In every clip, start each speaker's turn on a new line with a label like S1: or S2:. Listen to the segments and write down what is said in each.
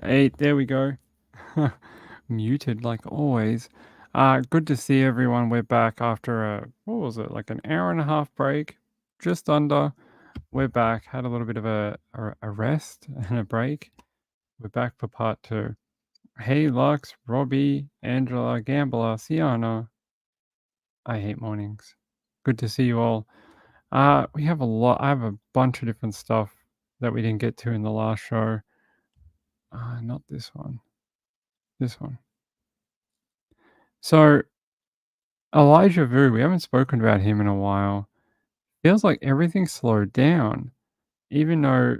S1: Hey, there we go. Muted like always. Good to see everyone. We're back after what was it, like an hour and a half break? Just under. We're back. Had a little bit of a rest and a break. We're back for part two. Hey, Lux, Robbie, Angela, Gambler, Sienna. I hate mornings. Good to see you all. We have a lot. I have a bunch of different stuff that we didn't get to in the last show. Not this one. This one. So Elijah Vu, we haven't spoken about him in a while. Feels like everything slowed down, even though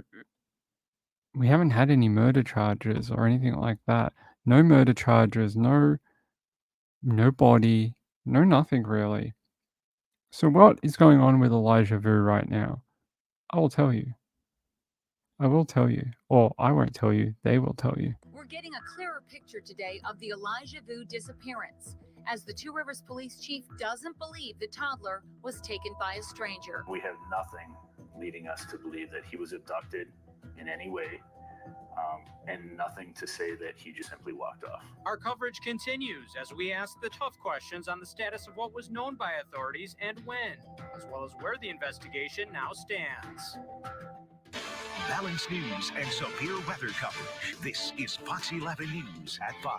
S1: we haven't had any murder charges or anything like that. No murder charges, no body, no nothing really. So what is going on with Elijah Vu right now? I will tell you. I will tell you. Or I won't tell you. They will tell you.
S2: We're getting a clearer picture today of the Elijah Vu disappearance, as the Two Rivers police chief doesn't believe the toddler was taken by a stranger.
S3: We have nothing leading us to believe that he was abducted in any way, and nothing to say that he just simply walked off.
S4: Our coverage continues as we ask the tough questions on the status of what was known by authorities and when, as well as where the investigation now stands.
S5: Balanced news and severe weather coverage. This is Fox 11 News at 5.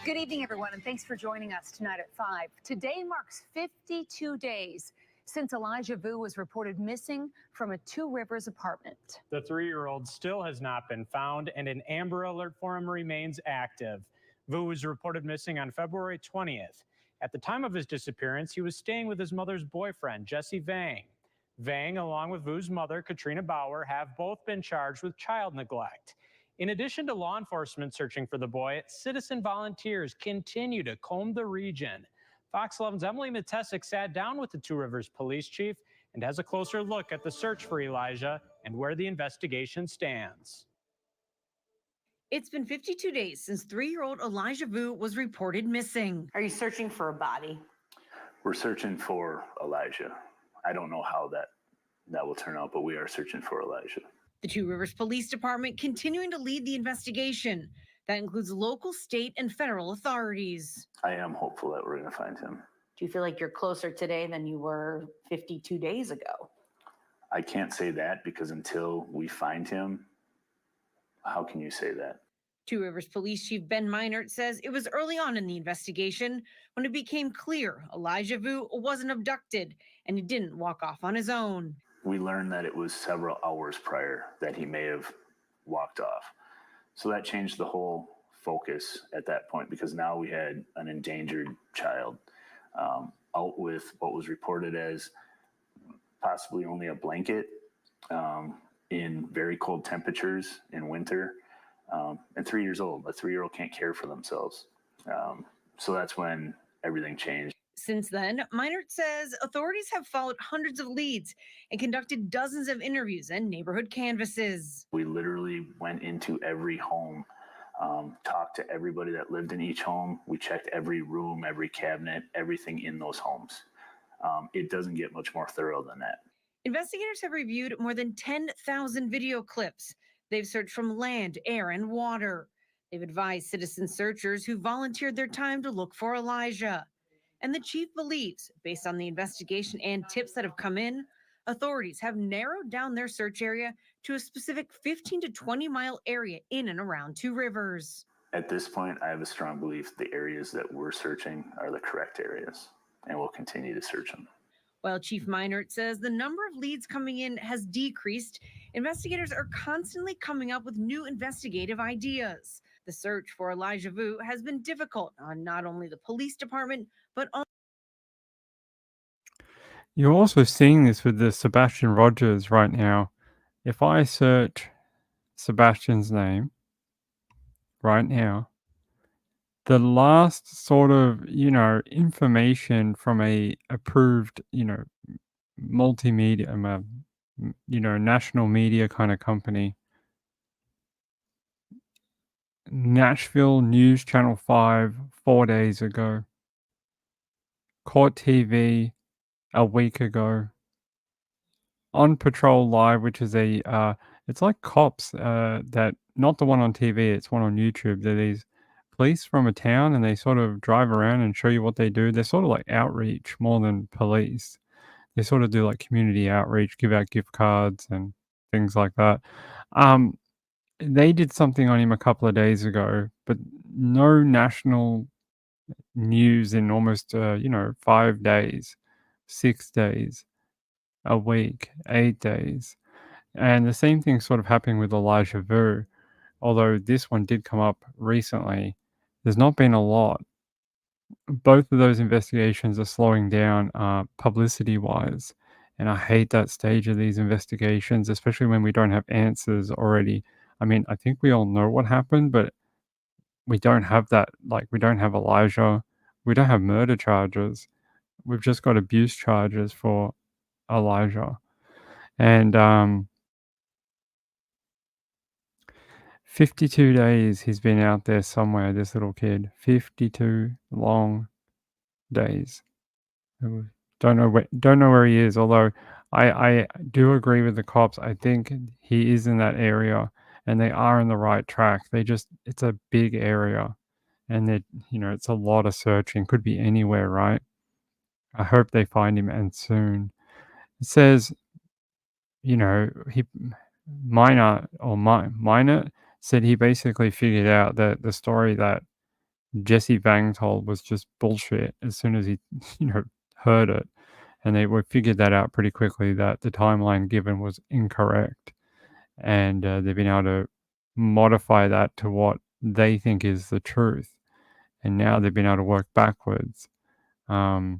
S2: Good evening, everyone, and thanks for joining us tonight at 5. Today marks 52 days since Elijah Vu was reported missing from a Two Rivers apartment.
S6: The 3-year-old still has not been found, and an Amber Alert for him remains active. Vu was reported missing on February 20th. At the time of his disappearance, he was staying with his mother's boyfriend, Jesse Vang. Vang, along with Vu's mother, Katrina Bauer, have both been charged with child neglect. In addition to law enforcement searching for the boy, citizen volunteers continue to comb the region. Fox 11's Emily Matesic sat down with the Two Rivers police chief and has a closer look at the search for Elijah and where the investigation stands.
S7: It's been 52 days since 3-year-old Elijah Vu was reported missing.
S8: Are you searching for a body?
S3: We're searching for Elijah. I don't know how that will turn out, but we are searching for Elijah.
S7: The Two Rivers Police Department continuing to lead the investigation. That includes local, state, and federal authorities.
S3: I am hopeful that we're going to find him.
S8: Do you feel like you're closer today than you were 52 days ago?
S3: I can't say that because until we find him, how can you say that?
S7: Two Rivers Police Chief Ben Meinert says it was early on in the investigation when it became clear Elijah Vu wasn't abducted and he didn't walk off on his own.
S3: We learned that it was several hours prior that he may have walked off. So that changed the whole focus at that point because now we had an endangered child out with what was reported as possibly only a blanket in very cold temperatures in winter, and 3 years old. A 3-year-old can't care for themselves. So that's when everything changed.
S7: Since then, Meinert says authorities have followed hundreds of leads and conducted dozens of interviews and neighborhood canvasses.
S3: We literally went into every home, talked to everybody that lived in each home. We checked every room, every cabinet, everything in those homes. It doesn't get much more thorough than that.
S7: Investigators have reviewed more than 10,000 video clips. They've searched from land, air, and water. They've advised citizen searchers who volunteered their time to look for Elijah. And the chief believes, based on the investigation and tips that have come in, authorities have narrowed down their search area to a specific 15 to 20 mile area in and around Two Rivers.
S3: At this point, I have a strong belief the areas that we're searching are the correct areas, and we'll continue to search them.
S7: While Chief Meinert says the number of leads coming in has decreased, investigators are constantly coming up with new investigative ideas. The search for Elijah Vu has been difficult on not only the police department, but also.
S1: You're also seeing this with the Sebastian Rogers right now. If I search Sebastian's name right now, the last sort of, information from a approved, multimedia, national media kind of company, Nashville News Channel 5 4 days ago, Court TV a week ago, On Patrol Live, which is it's like cops, that not the one on TV, it's one on YouTube. They're these police from a town, and they sort of drive around and show you what they do. They're sort of like outreach more than police. They sort of do like community outreach, give out gift cards and things like that. Um, they did something on him a couple of days ago, but no national news in almost, 5 days, 6 days, a week, 8 days. And the same thing sort of happening with Elijah Vu, although this one did come up recently. There's not been a lot. Both of those investigations are slowing down, publicity-wise, and I hate that stage of these investigations, especially when we don't have answers already. I mean, I think we all know what happened, but we don't have that, like, we don't have Elijah, we don't have murder charges. We've just got abuse charges for Elijah. And 52 days he's been out there somewhere, this little kid. 52 long days. Don't know where he is, although I do agree with the cops. I think he is in that area and they are on the right track. It's a big area and it's a lot of searching. Could be anywhere, right? I hope they find him and soon. It says, he Minor said he basically figured out that the story that Jesse Vang told was just bullshit as soon as he, heard it. And they figured that out pretty quickly, that the timeline given was incorrect. And they've been able to modify that to what they think is the truth. And now they've been able to work backwards. I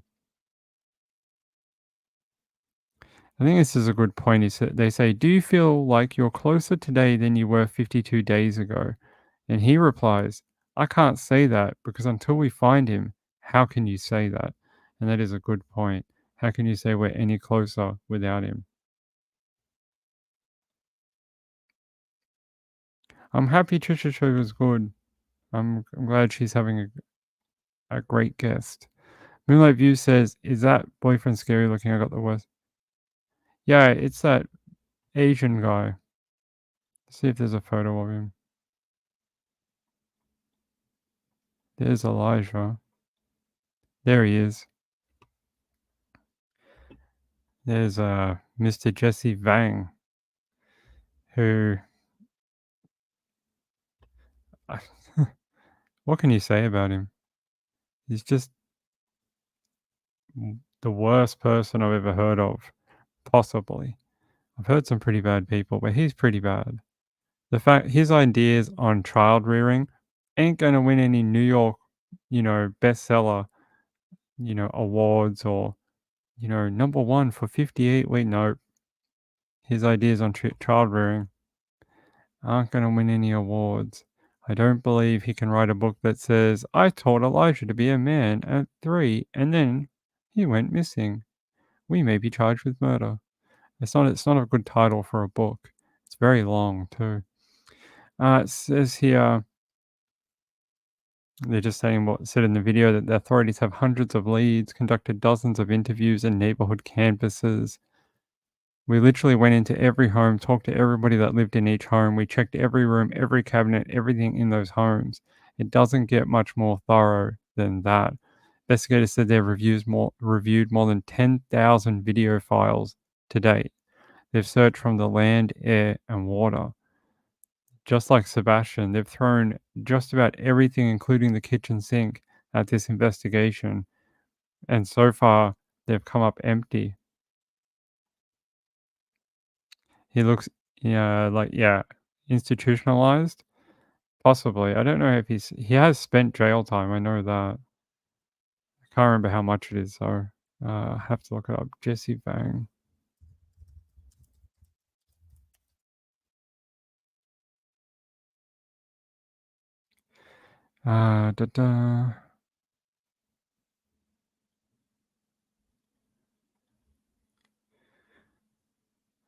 S1: think this is a good point. They say, do you feel like you're closer today than you were 52 days ago? And he replies, I can't say that because until we find him, how can you say that? And that is a good point. How can you say we're any closer without him? I'm happy Trisha Show was good. I'm glad she's having a great guest. Moonlight View says, is that boyfriend scary looking? I got the worst. Yeah, it's that Asian guy. Let's see if there's a photo of him. There's Elijah. There he is. There's Mr. Jesse Vang, who... what can you say about him? He's just the worst person I've ever heard of, possibly. I've heard some pretty bad people, but he's pretty bad. The fact his ideas on child rearing ain't gonna win any New York, bestseller, awards or, number one for 58. Wait, no. His ideas on child rearing aren't gonna win any awards. I don't believe he can write a book that says, I taught Elijah to be a man at 3 and then he went missing. We may be charged with murder. It's not a good title for a book. It's very long too. It says here, they're just saying what said in the video, that the authorities have hundreds of leads, conducted dozens of interviews and neighborhood canvasses. We literally went into every home, talked to everybody that lived in each home. We checked every room, every cabinet, everything in those homes. It doesn't get much more thorough than that. Investigators said they've reviewed more than 10,000 video files to date. They've searched from the land, air, and water. Just like Sebastian, they've thrown just about everything, including the kitchen sink, at this investigation. And so far, they've come up empty. He looks, institutionalized. Possibly. I don't know if he has spent jail time. I know that. I can't remember how much it is, so I have to look it up. Jesse Vang. I'm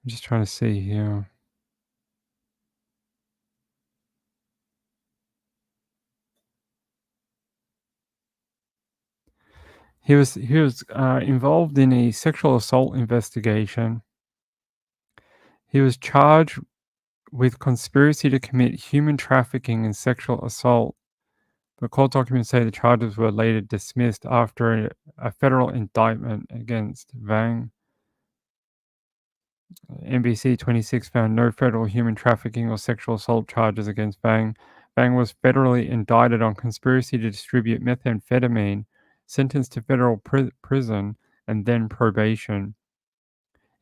S1: just trying to see here. He was involved in a sexual assault investigation He was charged with conspiracy to commit human trafficking and sexual assault. The court documents say the charges were later dismissed after a federal indictment against Vang. NBC 26 found no federal human trafficking or sexual assault charges against Vang. Vang was federally indicted on conspiracy to distribute methamphetamine, sentenced to federal prison, and then probation.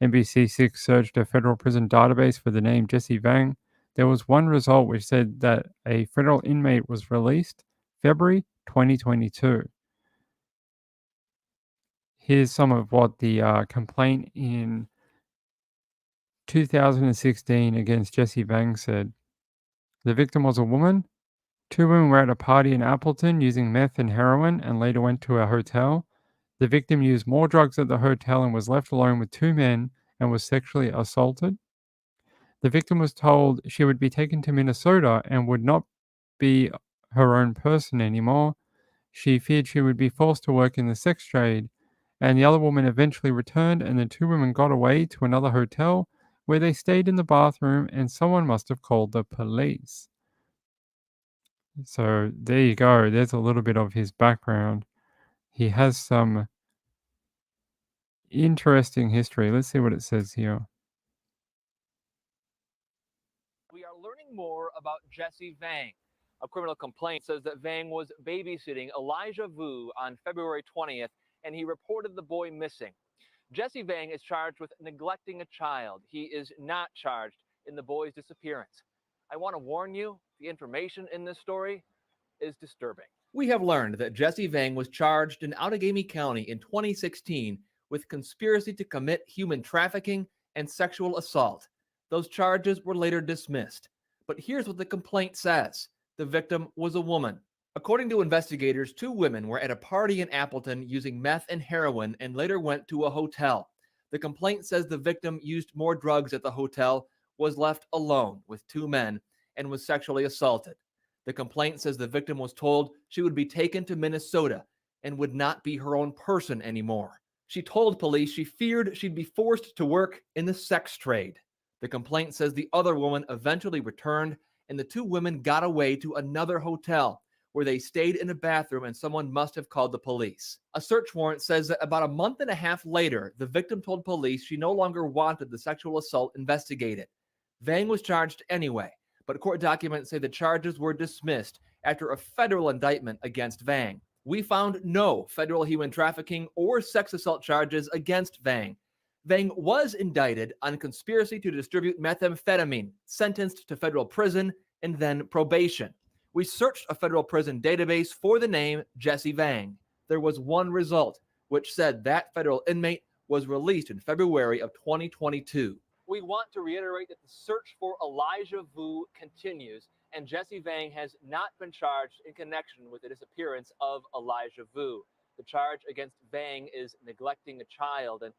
S1: NBC 6 searched a federal prison database for the name Jesse Vang. There was one result which said that a federal inmate was released February 2022. Here's some of what the complaint in 2016 against Jesse Vang said. The victim was a woman. 2 women were at a party in Appleton using meth and heroin and later went to a hotel. The victim used more drugs at the hotel and was left alone with 2 men and was sexually assaulted. The victim was told she would be taken to Minnesota and would not be her own person anymore. She feared she would be forced to work in the sex trade, and the other woman eventually returned, and the 2 women got away to another hotel where they stayed in the bathroom, and someone must have called the police. So there you go. There's a little bit of his background. He has some interesting history. Let's see what it says here.
S9: We are learning more about Jesse Vang. A criminal complaint says that Vang was babysitting Elijah Vu on February 20th, and he reported the boy missing. Jesse Vang is charged with neglecting a child. He is not charged in the boy's disappearance. I want to warn you, the information in this story is disturbing. We have learned that Jesse Vang was charged in Outagamie County in 2016 with conspiracy to commit human trafficking and sexual assault. Those charges were later dismissed. But here's what the complaint says. The victim was a woman. According to investigators, 2 women were at a party in Appleton using meth and heroin and later went to a hotel. The complaint says the victim used more drugs at the hotel, was left alone with 2 men, and was sexually assaulted. The complaint says the victim was told she would be taken to Minnesota and would not be her own person anymore. She told police she feared she'd be forced to work in the sex trade. The complaint says the other woman eventually returned, and the 2 women got away to another hotel where they stayed in a bathroom, and someone must have called the police. A search warrant says that about a month and a half later, the victim told police she no longer wanted the sexual assault investigated. Vang was charged anyway, but court documents say the charges were dismissed after a federal indictment against Vang. We found no federal human trafficking or sex assault charges against Vang. Vang was indicted on conspiracy to distribute methamphetamine, sentenced to federal prison and then probation. We searched a federal prison database for the name Jesse Vang. There was one result, which said that federal inmate was released in February of 2022. We want to reiterate that the search for Elijah Vu continues, and Jesse Vang has not been charged in connection with the disappearance of Elijah Vu. The charge against Vang is neglecting a child, and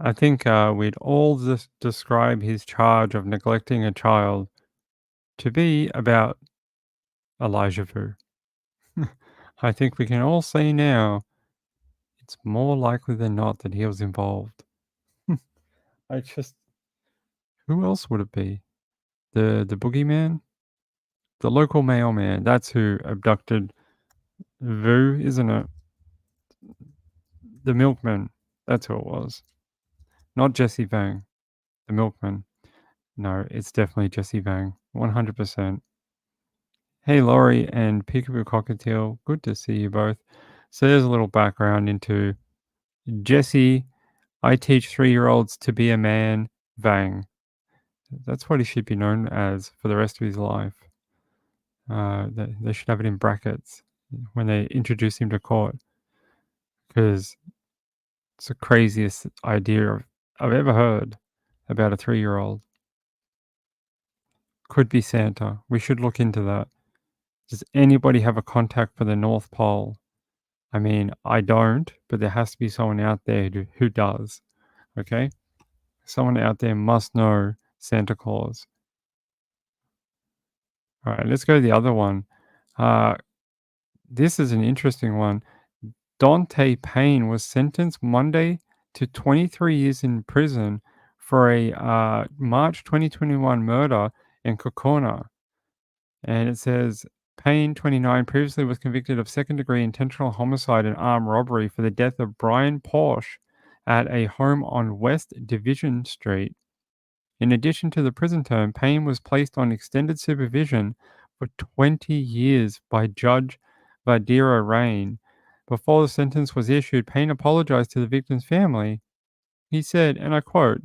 S1: I think we'd all describe his charge of neglecting a child to be about Elijah Vu. I think we can all say now it's more likely than not that he was involved. Who else would it be? The boogeyman? The local mailman. That's who abducted Vu, isn't it? The milkman. That's who it was. Not Jesse Vang, the milkman. No, it's definitely Jesse Vang. 100%. Hey, Laurie and Peekaboo Cockatiel. Good to see you both. So there's a little background into Jesse. I teach 3-year-olds to be a man, Vang. That's what he should be known as for the rest of his life. They should have it in brackets when they introduce him to court. Because it's the craziest idea I've ever heard about a 3-year-old. Could be Santa. We should look into that. Does anybody have a contact for the North Pole? I mean, I don't, but there has to be someone out there who does. Okay? Someone out there must know Santa Claus. All right, let's go to the other one. This is an interesting one. Dante Payne was sentenced Monday to 23 years in prison for a March 2021 murder in Kokona. And it says Payne, 29, previously was convicted of second-degree intentional homicide and armed robbery for the death of Brian Porsche at a home on West Division Street. In addition to the prison term, Payne was placed on extended supervision for 20 years by Judge Vadira Rain. Before the sentence was issued, Payne apologized to the victim's family. He said, and I quote,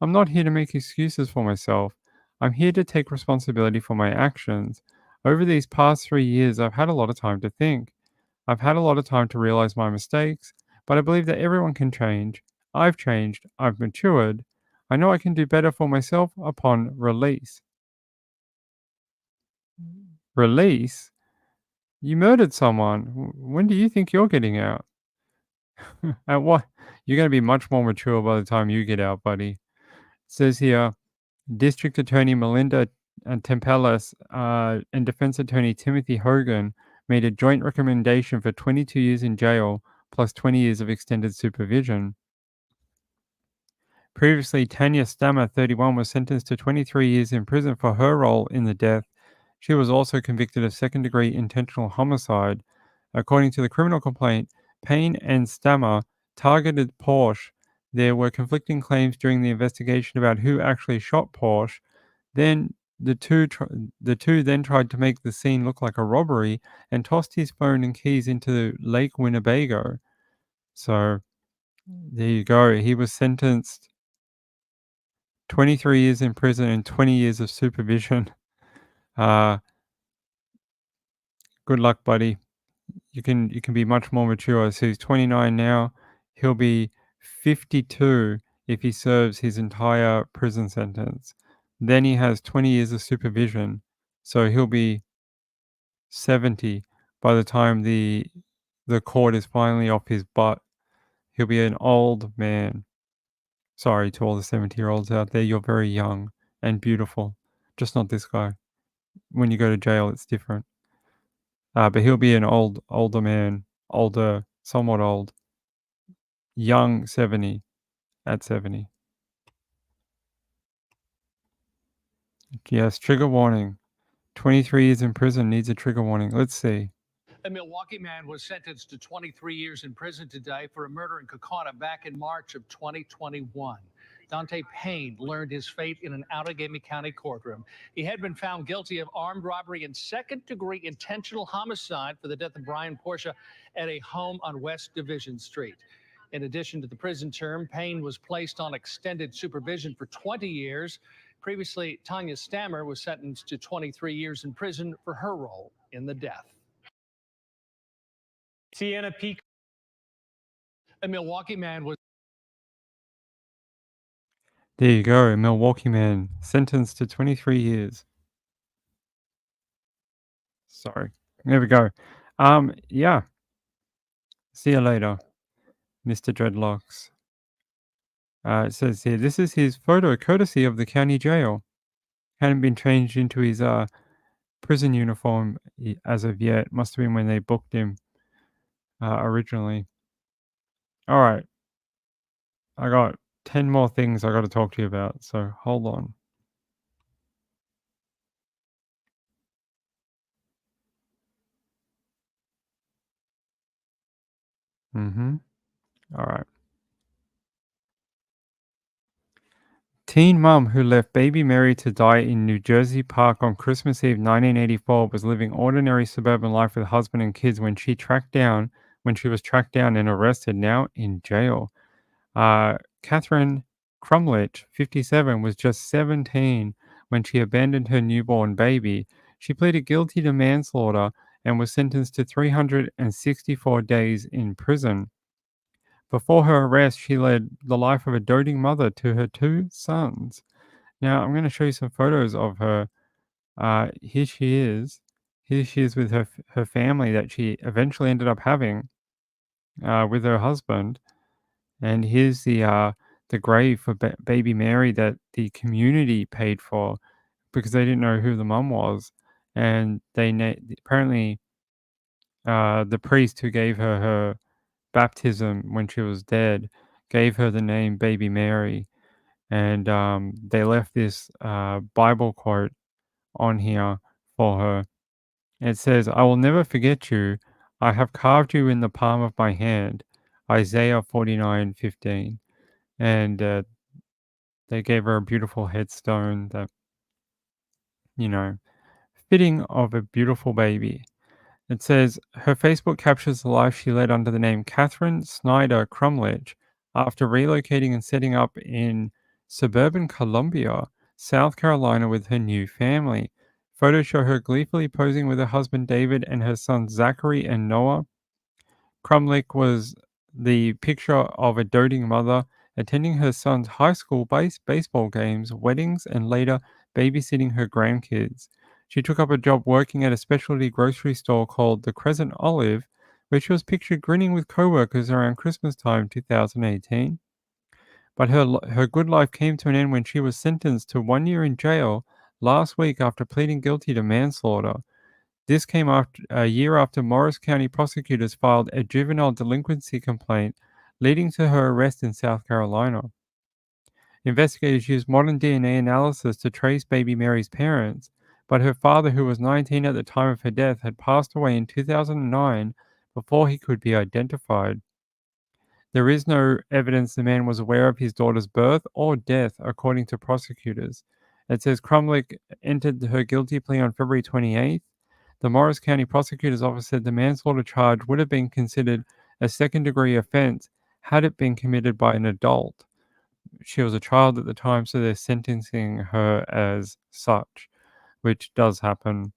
S1: "I'm not here to make excuses for myself. I'm here to take responsibility for my actions. Over these past 3 years, I've had a lot of time to think. I've had a lot of time to realize my mistakes, but I believe that everyone can change. I've changed. I've matured. I know I can do better for myself upon release." Release? You murdered someone. When do you think you're getting out? At what? You're going to be much more mature by the time you get out, buddy. It says here, District Attorney Melinda Tempelis and Defense Attorney Timothy Hogan made a joint recommendation for 22 years in jail plus 20 years of extended supervision. Previously, Tanya Stammer, 31, was sentenced to 23 years in prison for her role in the death. She was also convicted of second-degree intentional homicide. According to the criminal complaint, Payne and Stammer targeted Porsche. There were conflicting claims during the investigation about who actually shot Porsche. Then the two then tried to make the scene look like a robbery and tossed his phone and keys into Lake Winnebago. So there you go. He was sentenced 23 years in prison and 20 years of supervision. Good luck, buddy. You can be much more mature. So he's 29 now. He'll be 52 if he serves his entire prison sentence. Then he has 20 years of supervision. So he'll be 70 by the time the court is finally off his butt. He'll be an old man. Sorry to all the 70-year-olds out there. You're very young and beautiful. Just not this guy. When you go to jail, it's different. But he'll be an older man. Older, somewhat old. Young 70 at 70. Yes, trigger warning. 23 years in prison needs a trigger warning. Let's see.
S10: A Milwaukee man was sentenced to 23 years in prison today for a murder in Kokona back in March of 2021. Dante Payne learned his fate in an Outagamie County courtroom. He had been found guilty of armed robbery and second-degree intentional homicide for the death of Brian Porsche at a home on West Division Street. In addition to the prison term, Payne was placed on extended supervision for 20 years. Previously, Tanya Stammer was sentenced to 23 years in prison for her role in the death.
S6: Sienna Peak.
S10: A Milwaukee man was.
S1: There you go, a Milwaukee man sentenced to 23 years. Sorry. There we go. Yeah. See you later, Mr. Dreadlocks. It says here, this is his photo courtesy of the county jail. Hadn't been changed into his prison uniform as of yet. Must have been when they booked him originally. All right. I got 10 more things I got to talk to you about, so hold on. All right. Teen mum who left baby Mary to die in New Jersey Park on Christmas Eve 1984 was living ordinary suburban life with husband and kids when she was tracked down and arrested, now in jail. Catherine Crumlich, 57, was just 17 when she abandoned her newborn baby. She pleaded guilty to manslaughter and was sentenced to 364 days in prison. Before her arrest, she led the life of a doting mother to her 2 sons. Now, I'm going to show you some photos of her. Here she is. Here she is with her family that she eventually ended up having with her husband. And here's the grave for baby Mary that the community paid for because they didn't know who the mum was. And they apparently the priest who gave her baptism when she was dead gave her the name Baby Mary. And they left this Bible quote on here for her. It says, "I will never forget you. I have carved you in the palm of my hand." Isaiah 49:15. And they gave her a beautiful headstone that, you know, fitting of a beautiful baby. It says her Facebook captures the life she led under the name Catherine Snyder Crumlich after relocating and setting up in suburban Columbia, South Carolina with her new family. Photos show her gleefully posing with her husband David and her sons Zachary and Noah. Crumlich was the picture of a doting mother attending her son's high school baseball games, weddings, and later babysitting her grandkids. She took up a job working at a specialty grocery store called the Crescent Olive, where she was pictured grinning with coworkers around Christmas time 2018. But her good life came to an end when she was sentenced to 1 year in jail last week after pleading guilty to manslaughter. This came after a year after Morris County prosecutors filed a juvenile delinquency complaint, leading to her arrest in South Carolina. Investigators used modern DNA analysis to trace baby Mary's parents, but her father, who was 19 at the time of her death, had passed away in 2009 before he could be identified. There is no evidence the man was aware of his daughter's birth or death, according to prosecutors. It says Crumlich entered her guilty plea on February 28th. The Morris County Prosecutor's Office said the manslaughter charge would have been considered a second-degree offense had it been committed by an adult. She was a child at the time, so they're sentencing her as such, which does happen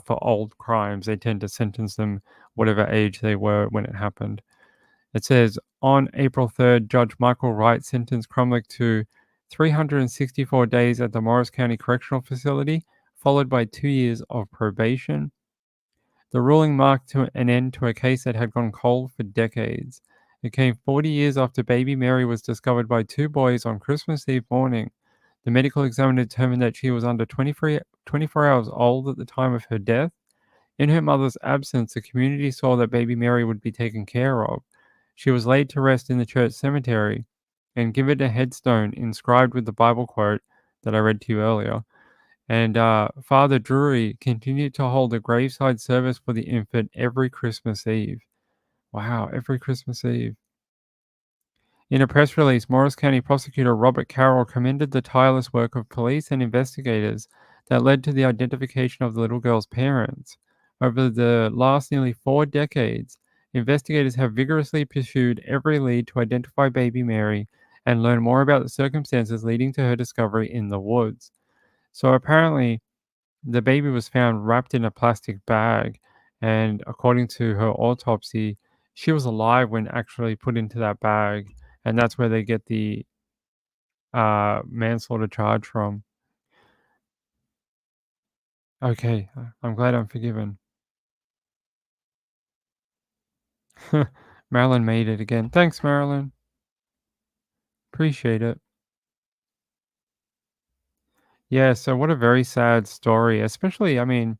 S1: for old crimes. They tend to sentence them whatever age they were when it happened. It says, on April 3rd, Judge Michael Wright sentenced Crumlich to 364 days at the Morris County Correctional Facility, followed by 2 years of probation. The ruling marked an end to a case that had gone cold for decades. It came 40 years after baby Mary was discovered by two boys on Christmas Eve morning. The medical examiner determined that she was under 24 hours old at the time of her death. In her mother's absence, the community saw that baby Mary would be taken care of. She was laid to rest in the church cemetery and given a headstone inscribed with the Bible quote that I read to you earlier. And Father Drury continued to hold a graveside service for the infant every Christmas Eve. Wow, every Christmas Eve. In a press release, Morris County Prosecutor Robert Carroll commended the tireless work of police and investigators that led to the identification of the little girl's parents. Over the last nearly 4 decades, investigators have vigorously pursued every lead to identify baby Mary and learn more about the circumstances leading to her discovery in the woods. So apparently, the baby was found wrapped in a plastic bag, and according to her autopsy, she was alive when actually put into that bag, and that's where they get the manslaughter charge from. Okay, I'm glad I'm forgiven. Marilyn made it again. Thanks, Marilyn. Appreciate it. Yeah, so what a very sad story, especially, I mean,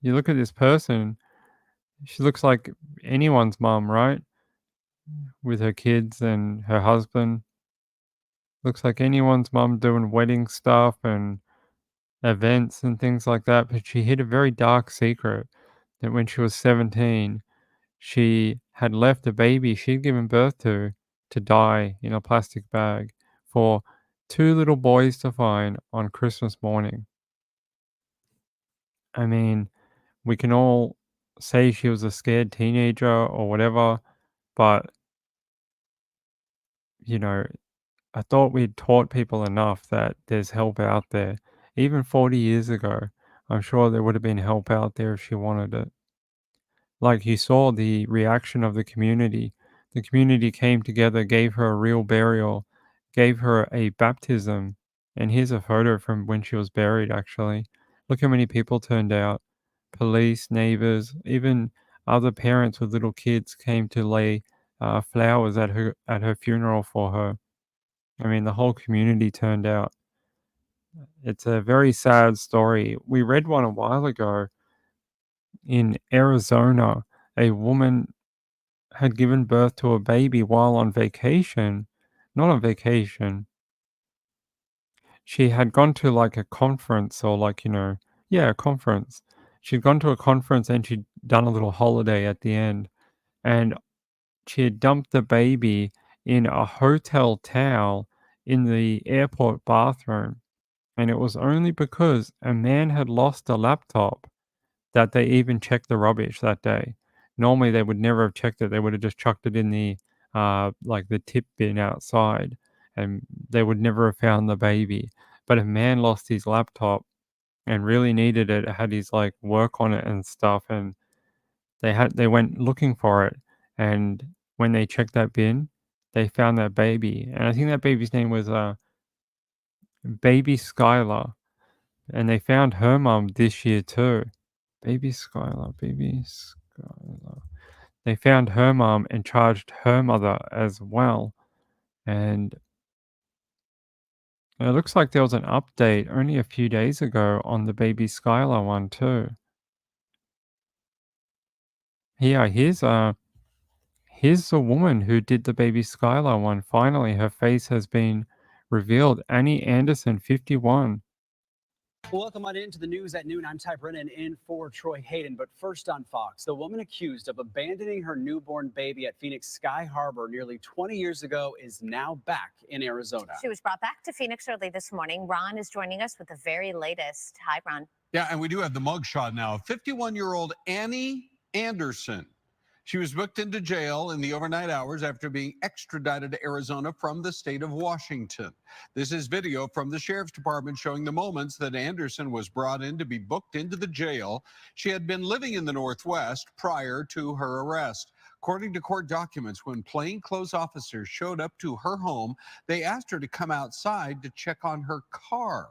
S1: you look at this person, she looks like anyone's mom, right? With her kids and her husband. Looks like anyone's mom doing wedding stuff and events and things like that, but she hid a very dark secret that when she was 17, she had left a baby she'd given birth to die in a plastic bag for 2 little boys to find on Christmas morning. I mean, we can all say she was a scared teenager or whatever, but, you know, I thought we'd taught people enough that there's help out there. Even 40 years ago, I'm sure there would have been help out there if she wanted it. Like you saw the reaction of the community. The community came together, gave her a real burial, gave her a baptism. And here's a photo from when she was buried, actually. Look how many people turned out. Police, neighbors, even other parents with little kids came to lay flowers at her funeral for her. I mean, the whole community turned out. It's a very sad story. We read one a while ago in Arizona. A woman had given birth to a baby while on vacation. Not on vacation. She had gone to like a conference or like, yeah, a conference. She'd gone to a conference and she'd done a little holiday at the end. And she had dumped the baby in a hotel towel in the airport bathroom. And it was only because a man had lost a laptop that they even checked the rubbish that day. Normally, they would never have checked it. They would have just chucked it in the like the tip bin outside, and they would never have found the baby. But a man lost his laptop and really needed it. Had his like work on it and stuff, and they went looking for it. And when they checked that bin, they found that baby, and I think that baby's name was Baby Skylar, and they found her mum this year too. Baby Skylar, baby Skylar. They found her mum and charged her mother as well. And it looks like there was an update only a few days ago on the baby Skylar one too. Yeah, here's the woman who did the baby Skylar one. Finally, her face has been revealed. Annie Anderson, 51.
S11: Welcome on into the news at noon. I'm Ty Brennan in for Troy Hayden. But first on Fox, the woman accused of abandoning her newborn baby at Phoenix Sky Harbor nearly 20 years ago is now back in Arizona.
S12: She was brought back to Phoenix early this morning. Ron is joining us with the very latest. Hi, Ron.
S13: Yeah, and we do have the mugshot now. 51-year-old Annie Anderson. She was booked into jail in the overnight hours after being extradited to Arizona from the state of Washington. This is video from the sheriff's department showing the moments that Anderson was brought in to be booked into the jail. She had been living in the Northwest prior to her arrest. According to court documents, when plainclothes officers showed up to her home, they asked her to come outside to check on her car.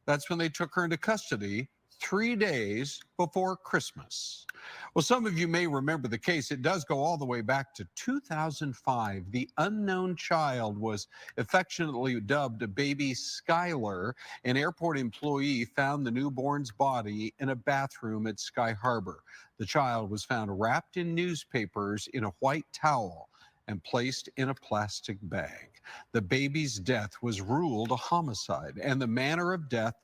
S13: That's when they took her into custody 3 days before Christmas. Well, some of you may remember the case. It does go all the way back to 2005. The unknown child was affectionately dubbed a baby Skylar. An airport employee found the newborn's body in a bathroom at Sky Harbor. The child was found wrapped in newspapers in a white towel and placed in a plastic bag. The baby's death was ruled a homicide, and the manner of death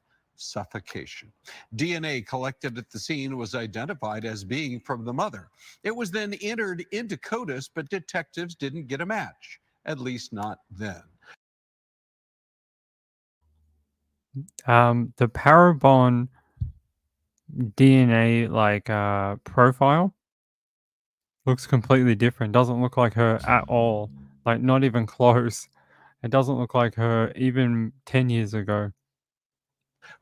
S13: suffocation. DNA collected at the scene was identified as being from the mother. It was then entered into CODIS, but detectives didn't get a match, at least not then.
S1: The Parabon DNA profile looks completely different. Doesn't look like her at all. Like not even close. It doesn't look like her even 10 years ago.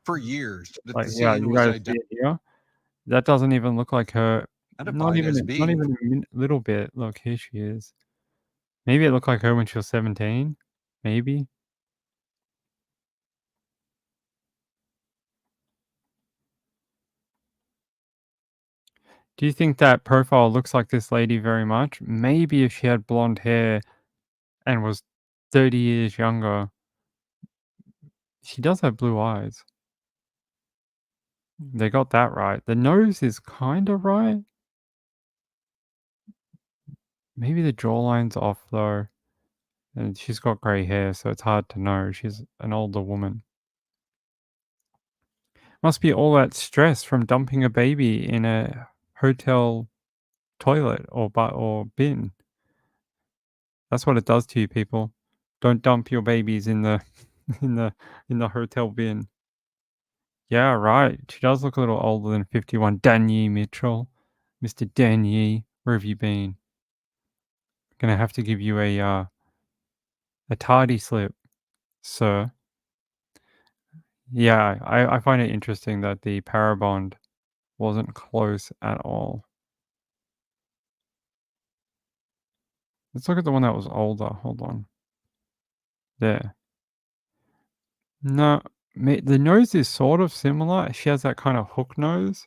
S13: For years, the
S1: Yeah,
S13: scene
S1: you
S13: was
S1: guys see it here? That doesn't even look like her. Not
S13: identified
S1: even,
S13: as
S1: not
S13: being
S1: even a little bit. Look, here she is. Maybe it looked like her when she was 17. Maybe. Do you think that profile looks like this lady very much? Maybe if she had blonde hair and was 30 years younger. She does have blue eyes. They got that right. The nose is kind of right. Maybe the jawline's off though. And she's got grey hair, so it's hard to know. She's an older woman. Must be all that stress from dumping a baby in a hotel toilet or bin. That's what it does to you, people. Don't dump your babies in the in the hotel bin. Yeah, right. She does look a little older than 51. Danye Mitchell. Mr. Danye, where have you been? Gonna have to give you a tardy slip, sir. Yeah, I find it interesting that the Parabond wasn't close at all. Let's look at the one that was older. Hold on. There. No, the nose is sort of similar. She has that kind of hook nose.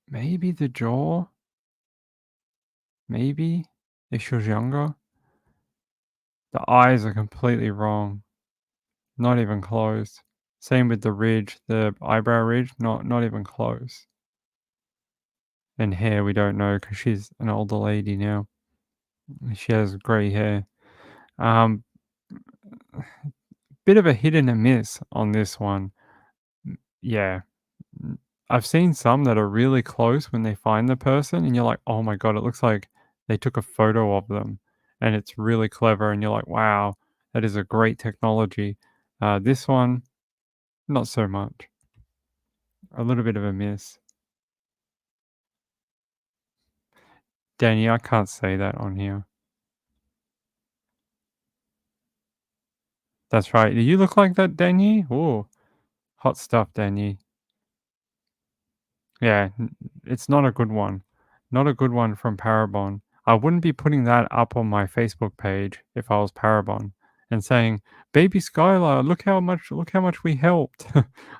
S1: Maybe the jaw. Maybe if she was younger. The eyes are completely wrong. Not even close. Same with the ridge, the eyebrow ridge. Not even close. And hair, we don't know because she's an older lady now. She has gray hair. Um, bit of a hit and a miss on this one. Yeah. I've seen some that are really close when they find the person, and you're like, oh my God, it looks like they took a photo of them. And it's really clever. And you're like, wow, that is a great technology. This one, not so much. A little bit of a miss. Danny, I can't say that on here. That's right. Do you look like that, Danny? Oh, hot stuff, Danny. Yeah, it's not a good one. Not a good one from Parabon. I wouldn't be putting that up on my Facebook page if I was Parabon and saying, "Baby Skylar, look how much we helped."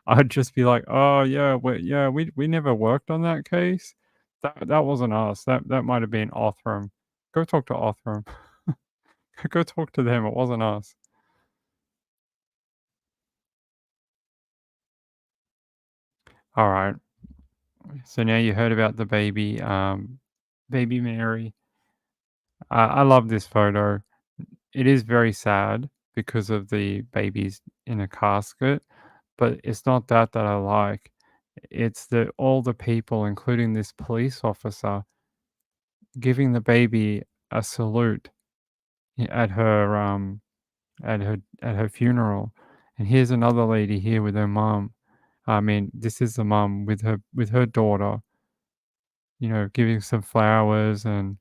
S1: I'd just be like, "Oh yeah, we never worked on that case. That wasn't us. That might have been Othram. Go talk to Othram. Go talk to them. It wasn't us." All right. So now you heard about the baby, baby Mary. I love this photo. It is very sad because of the babies in a casket, but it's not that I like. It's the all the people, including this police officer, giving the baby a salute at her at her funeral. And here's another lady here with her mum. I mean, this is the mum with her daughter, giving some flowers, and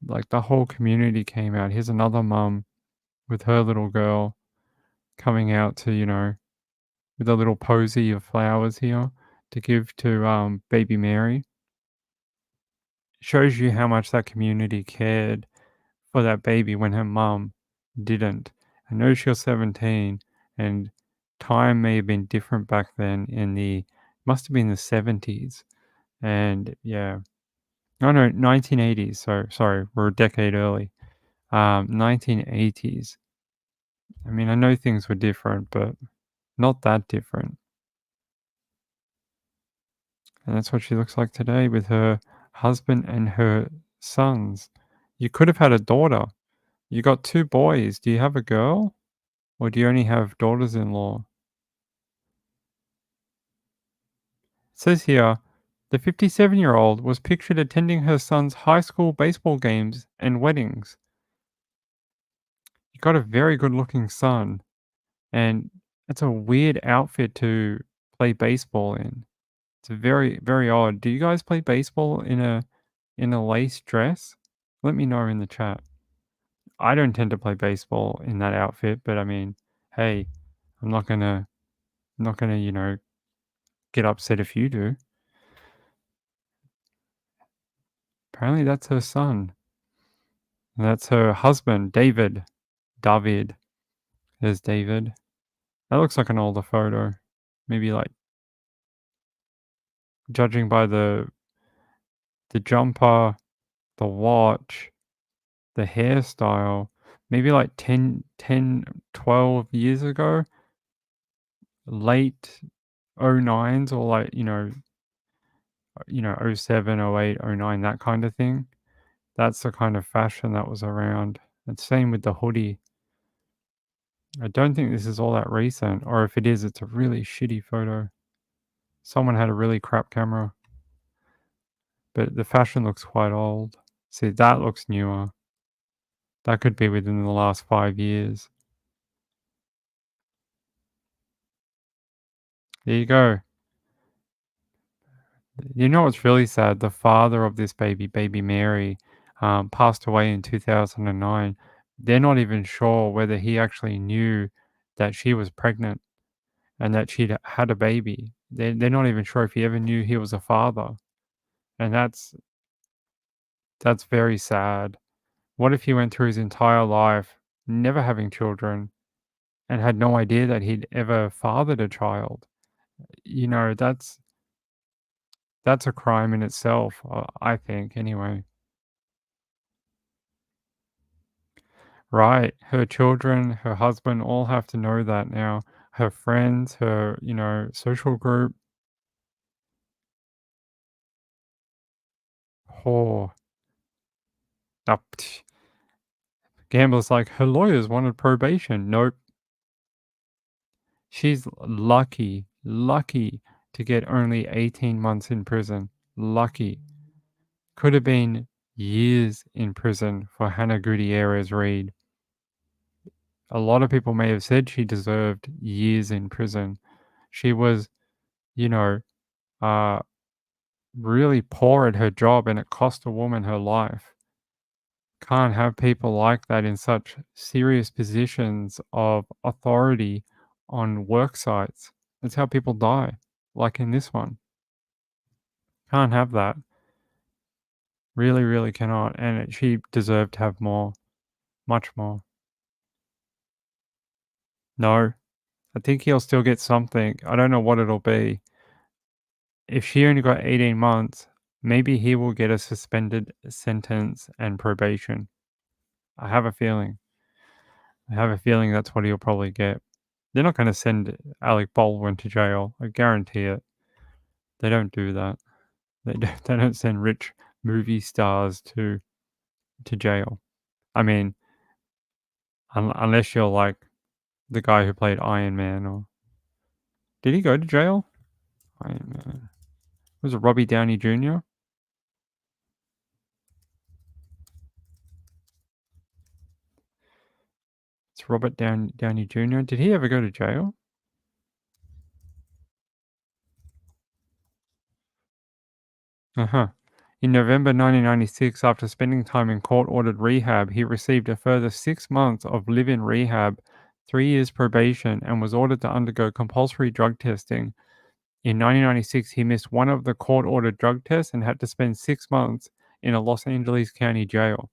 S1: like the whole community came out. Here's another mum with her little girl coming out to, with a little posy of flowers here to give to baby Mary. Shows you how much that community cared for that baby when her mum didn't. I know she was 17, and time may have been different back then must have been the 70s. And yeah, no, no, 1980s. So sorry, we're a decade early. 1980s. I mean, I know things were different, but not that different. And that's what she looks like today with her husband and her sons. You could have had a daughter. You got 2 boys. Do you have a girl? Or do you only have daughters-in-law? It says here, the 57-year-old was pictured attending her son's high school baseball games and weddings. You got a very good-looking son, and it's a weird outfit to play baseball in. It's very, very odd. Do you guys play baseball in a lace dress? Let me know in the chat. I don't tend to play baseball in that outfit, but I mean, hey, I'm not gonna, get upset if you do. Apparently, that's her son. And that's her husband, David. David. There's David. That looks like an older photo. Maybe like, judging by the jumper, the watch, the hairstyle, maybe like 12 years ago, late 09s, or like, 07, 08, 09, that kind of thing. That's the kind of fashion that was around. And same with the hoodie. I don't think this is all that recent, or if it is, it's a really shitty photo. Someone had a really crap camera. But the fashion looks quite old. See, that looks newer. That could be within the last 5 years. There you go. You know what's really sad? The father of this baby, baby Mary, passed away in 2009. They're not even sure whether he actually knew that she was pregnant and that she'd had a baby. They're not even sure if he ever knew he was a father. And that's very sad. What if he went through his entire life never having children and had no idea that he'd ever fathered a child? That's a crime in itself, I think, anyway. Right. Her children, her husband all have to know that now. Her friends, her, social group. Oh. Gambler's like, her lawyers wanted probation. Nope. She's lucky to get only 18 months in prison. Lucky. Could have been years in prison for Hannah Gutierrez Reed. A lot of people may have said she deserved years in prison. She was, you know, really poor at her job and it cost a woman her life. Can't have people like that in such serious positions of authority on work sites. That's how people die, like in this one. Can't have that. Really, really cannot. And she deserved to have more. Much more. No. I think he'll still get something. I don't know what it'll be. If she only got 18 months, maybe he will get a suspended sentence and probation. I have a feeling. That's what he'll probably get. They're not going to send Alec Baldwin to jail. I guarantee it. They don't do that. They don't send rich movie stars to jail. I mean, unless you're like the guy who played Iron Man, or did he go to jail? Iron Man. Was it Robbie Downey Jr.? It's Robert Downey Jr. Did he ever go to jail? In November 1996, after spending time in court-ordered rehab, he received a further 6 months of live-in rehab, 3 years probation, and was ordered to undergo compulsory drug testing. In 1996, he missed one of the court-ordered drug tests and had to spend 6 months in a Los Angeles County jail.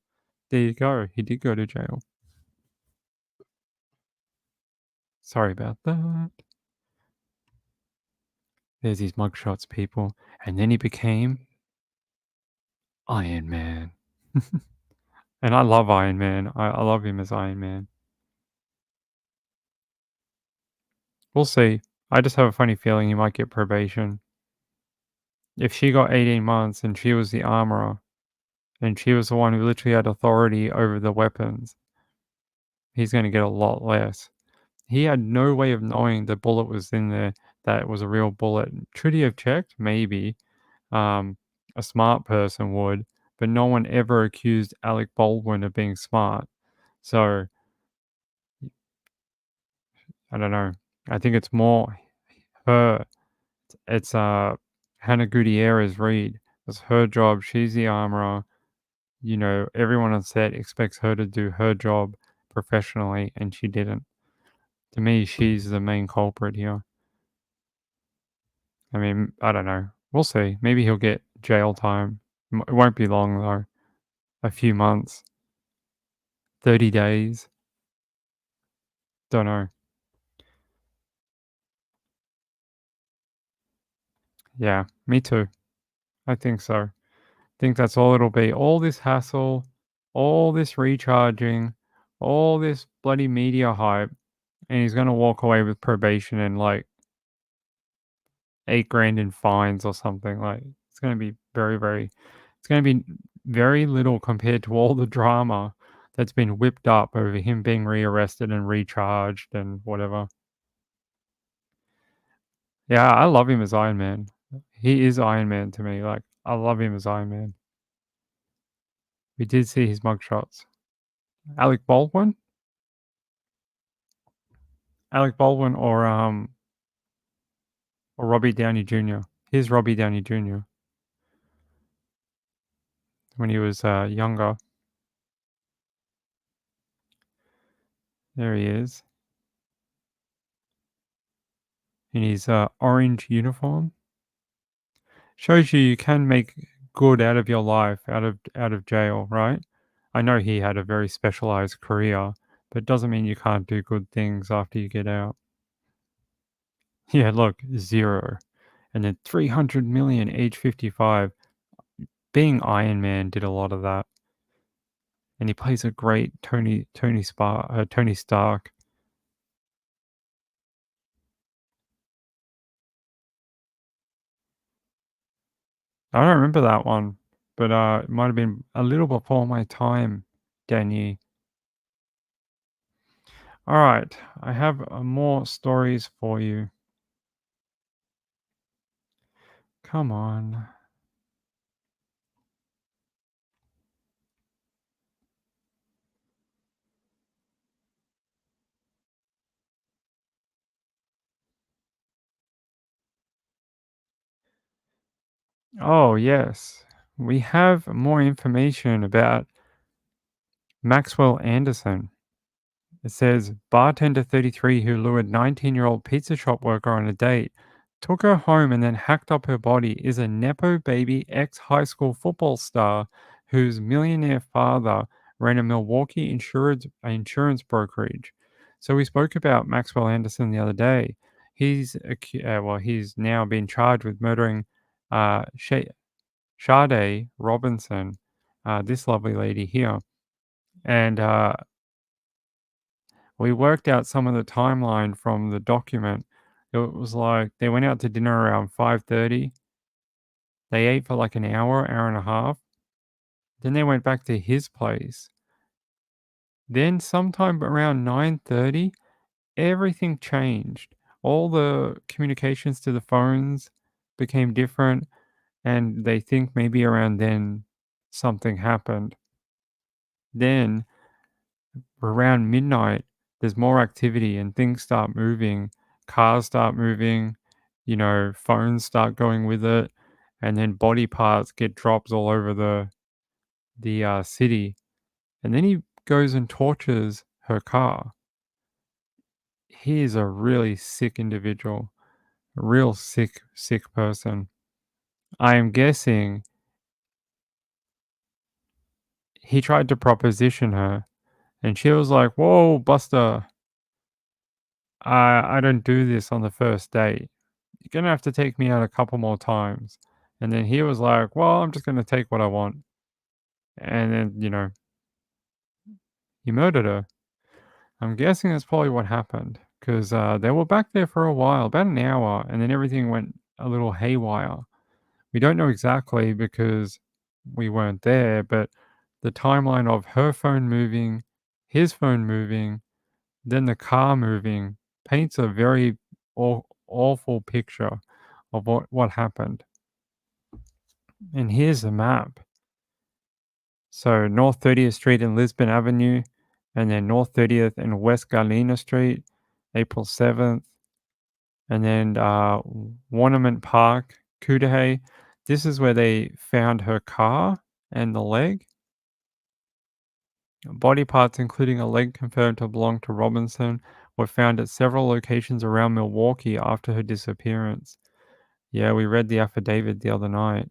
S1: There you go. He did go to jail. Sorry about that. There's his mugshots, people. And then he became Iron Man. And I love Iron Man. I love him as Iron Man. We'll see. I just have a funny feeling he might get probation. If she got 18 months and she was the armorer, and she was the one who literally had authority over the weapons, he's going to get a lot less. He had no way of knowing the bullet was in there, that it was a real bullet. Should he have checked? Maybe. A smart person would, but no one ever accused Alec Baldwin of being smart. So, I don't know. I think it's more her. It's Hannah Gutierrez Reed. It's her job. She's the armorer. You know, everyone on set expects her to do her job professionally, and she didn't. To me, she's the main culprit here. I mean, I don't know. We'll see. Maybe he'll get jail time. It won't be long, though. A few months. 30 days. Don't know. Yeah, me too. I think so. I think that's all it'll be. All this hassle, all this recharging, all this bloody media hype, and he's going to walk away with probation and like $8,000 in fines or something. Like, it's going to be it's going to be very little compared to all the drama that's been whipped up over him being rearrested and recharged and whatever. Yeah, I love him as Iron Man. He is Iron Man to me. Like, I love him as Iron Man. We did see his mugshots. Alec Baldwin? Alec Baldwin or Robbie Downey Jr. Here's Robbie Downey Jr. when he was younger. There he is. In his orange uniform. Shows you can make good out of your life, out of jail, right? I know he had a very specialized career, but it doesn't mean you can't do good things after you get out. Yeah, look, 0. And then 300 million, age 55. Being Iron Man did a lot of that. And he plays a great Tony Stark. I don't remember that one. but it might have been a little before my time, Danny. All right, I have more stories for you. Come on. Oh, yes. We have more information about Maxwell Anderson. It says bartender 33 who lured 19-year-old pizza shop worker on a date, took her home and then hacked up her body is a Nepo baby ex-high school football star whose millionaire father ran a Milwaukee insurance brokerage. So we spoke about Maxwell Anderson the other day. He's now been charged with murdering Sade Robinson, this lovely lady here. And we worked out some of the timeline from the document. It was like they went out to dinner around 5:30. They ate for like an hour, hour and a half. Then they went back to his place. Then sometime around 9:30, everything changed. All the communications to the phones became different, and they think maybe around then something happened. Then around midnight, there's more activity and things start moving. Cars start moving, phones start going with it, and then body parts get dropped all over the city. And then he goes and tortures her car. He is a really sick individual, a real sick person. I am guessing he tried to proposition her, and she was like, "Whoa, Buster, I don't do this on the first date. You're gonna have to take me out a couple more times." And then he was like, "Well, I'm just gonna take what I want." And then, he murdered her. I'm guessing that's probably what happened because they were back there for a while, about an hour, and then everything went a little haywire. We don't know exactly because we weren't there, but the timeline of her phone moving, his phone moving, then the car moving paints a very awful picture of what happened. And here's the map. So North 30th Street and Lisbon Avenue, and then North 30th and West Galena Street, April 7th. And then Warnament Park, Cudahy. This is where they found her car and the leg. Body parts, including a leg confirmed to belong to Robinson, were found at several locations around Milwaukee after her disappearance. Yeah, we read the affidavit the other night.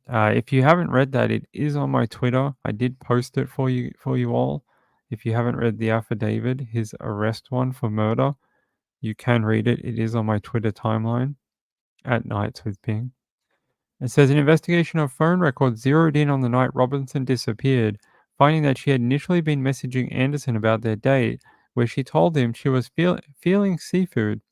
S1: If you haven't read that, it is on my Twitter. I did post it for you all. If you haven't read the affidavit, his arrest one for murder, you can read it. It is on my Twitter timeline at Nights with Ping. It says an investigation of phone records zeroed in on the night Robinson disappeared, finding that she had initially been messaging Anderson about their date, where she told him she was feeling seafood.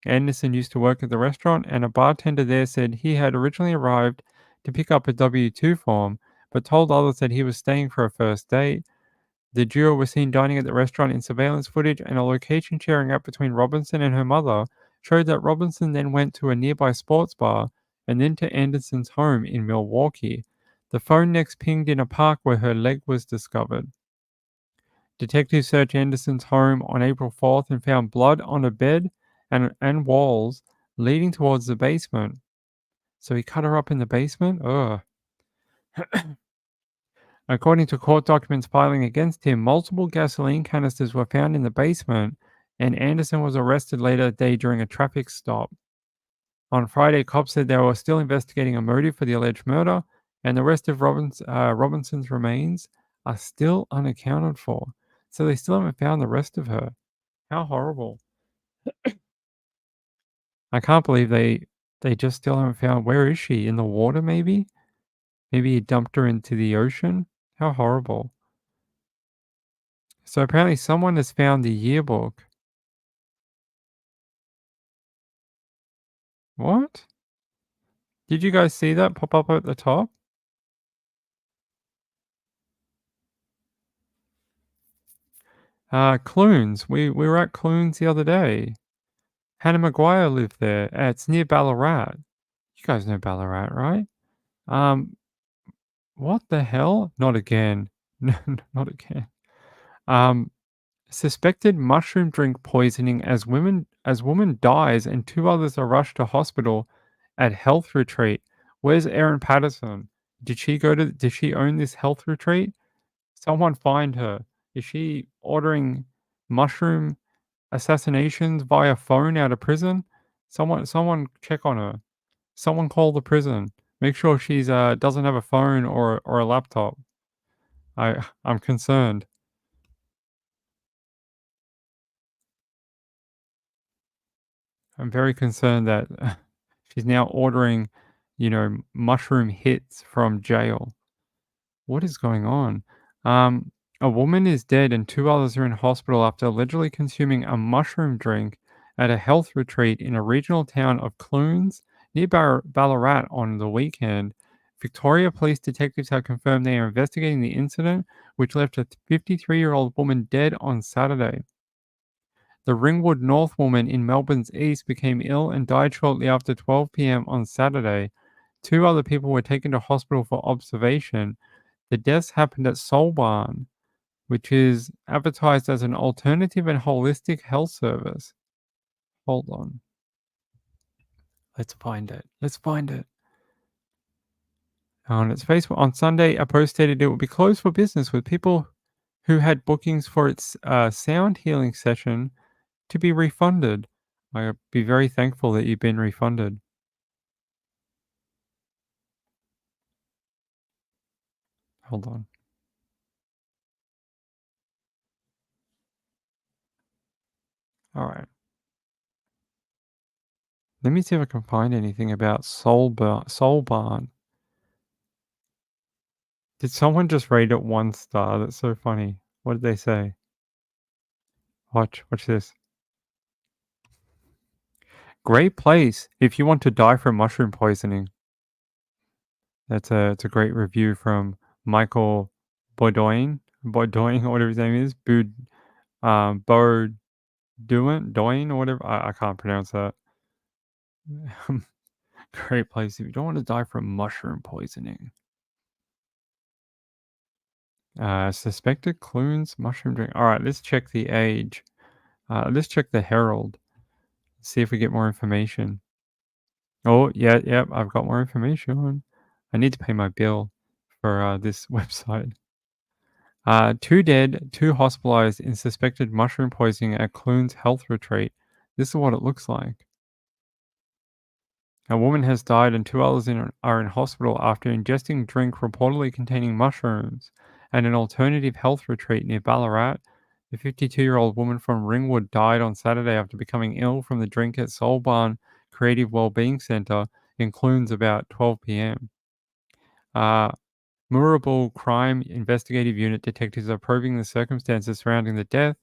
S1: Anderson used to work at the restaurant, and a bartender there said he had originally arrived to pick up a W-2 form, but told others that he was staying for a first date. The duo were seen dining at the restaurant in surveillance footage, and a location sharing app between Robinson and her mother showed that Robinson then went to a nearby sports bar and then to Anderson's home in Milwaukee. The phone next pinged in a park where her leg was discovered. Detectives searched Anderson's home on April 4th and found blood on a bed and walls leading towards the basement. So he cut her up in the basement? Ugh. According to court documents filing against him, multiple gasoline canisters were found in the basement, and Anderson was arrested later that day during a traffic stop. On Friday, cops said they were still investigating a motive for the alleged murder, and the rest of Robinson's remains are still unaccounted for. So they still haven't found the rest of her. How horrible. I can't believe they just still haven't found. Where is she? In the water, maybe? Maybe he dumped her into the ocean? How horrible. So apparently someone has found the yearbook. What? Did you guys see that pop up at the top? Clunes. We were at Clunes the other day. Hannah Maguire lived there. It's near Ballarat. You guys know Ballarat, right? What the hell? Not again. No, not again. Suspected mushroom drink poisoning as woman dies and 2 others are rushed to hospital at health retreat. Where's Erin Patterson? Did she own this health retreat? Someone find her. Is she ordering mushroom assassinations via phone out of prison? Someone check on her. Someone call the prison. Make sure she's doesn't have a phone or a laptop. I'm concerned. I'm very concerned that she's now ordering, mushroom hits from jail. What is going on? A woman is dead and 2 others are in hospital after allegedly consuming a mushroom drink at a health retreat in a regional town of Clunes near Ballarat on the weekend. Victoria Police detectives have confirmed they are investigating the incident, which left a 53-year-old woman dead on Saturday. The Ringwood North woman in Melbourne's east became ill and died shortly after 12 p.m. on Saturday. 2 other people were taken to hospital for observation. The deaths happened at Soul Barn, which is advertised as an alternative and holistic health service. Hold on. Let's find it. On its Facebook on Sunday, a post stated it would be closed for business with people who had bookings for its sound healing session to be refunded. I'd be very thankful that you've been refunded. Hold on. All right. Let me see if I can find anything about Soul Barn. Did someone just rate it 1 star? That's so funny. What did they say? Watch this. Great place if you want to die from mushroom poisoning. It's a great review from Michael Boydoin, or whatever his name is. Doin or whatever. I can't pronounce that. Great place if you don't want to die from mushroom poisoning. Suspected Clunes mushroom drink. All right, let's check the age. Let's check the Herald. See if we get more information. Oh, yeah, I've got more information. I need to pay my bill for this website. 2 dead, 2 hospitalized in suspected mushroom poisoning at Clunes Health Retreat. This is what it looks like. A woman has died and 2 others are in hospital after ingesting drink reportedly containing mushrooms at an alternative health retreat near Ballarat. The 52-year-old woman from Ringwood died on Saturday after becoming ill from the drink at Soul Barn Creative Wellbeing Centre in Clunes about 12 p.m. Moorabool Crime Investigative Unit detectives are probing the circumstances surrounding the death.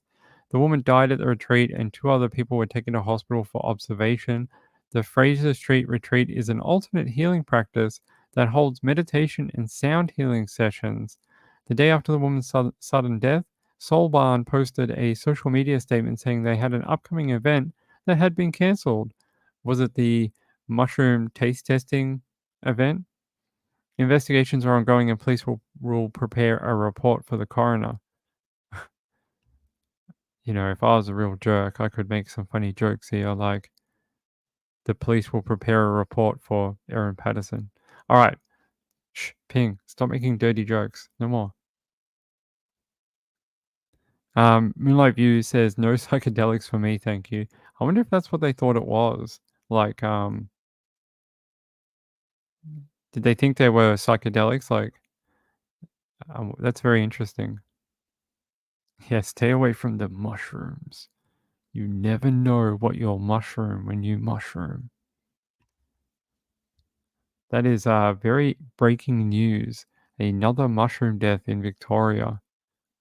S1: The woman died at the retreat and 2 other people were taken to hospital for observation. The Fraser Street Retreat is an alternate healing practice that holds meditation and sound healing sessions. The day after the woman's sudden death, Soul Barn posted a social media statement saying they had an upcoming event that had been cancelled. Was it the mushroom taste testing event? Investigations are ongoing and police will prepare a report for the coroner. If I was a real jerk, I could make some funny jokes here, like the police will prepare a report for Erin Patterson. All right. Shh, Ping, stop making dirty jokes. No more. Moonlight View says, no psychedelics for me, thank you. I wonder if that's what they thought it was. Like, did they think they were psychedelics? Like, that's very interesting. Yeah, stay away from the mushrooms. You never know what you'll mushroom when you mushroom. That is very breaking news. Another mushroom death in Victoria.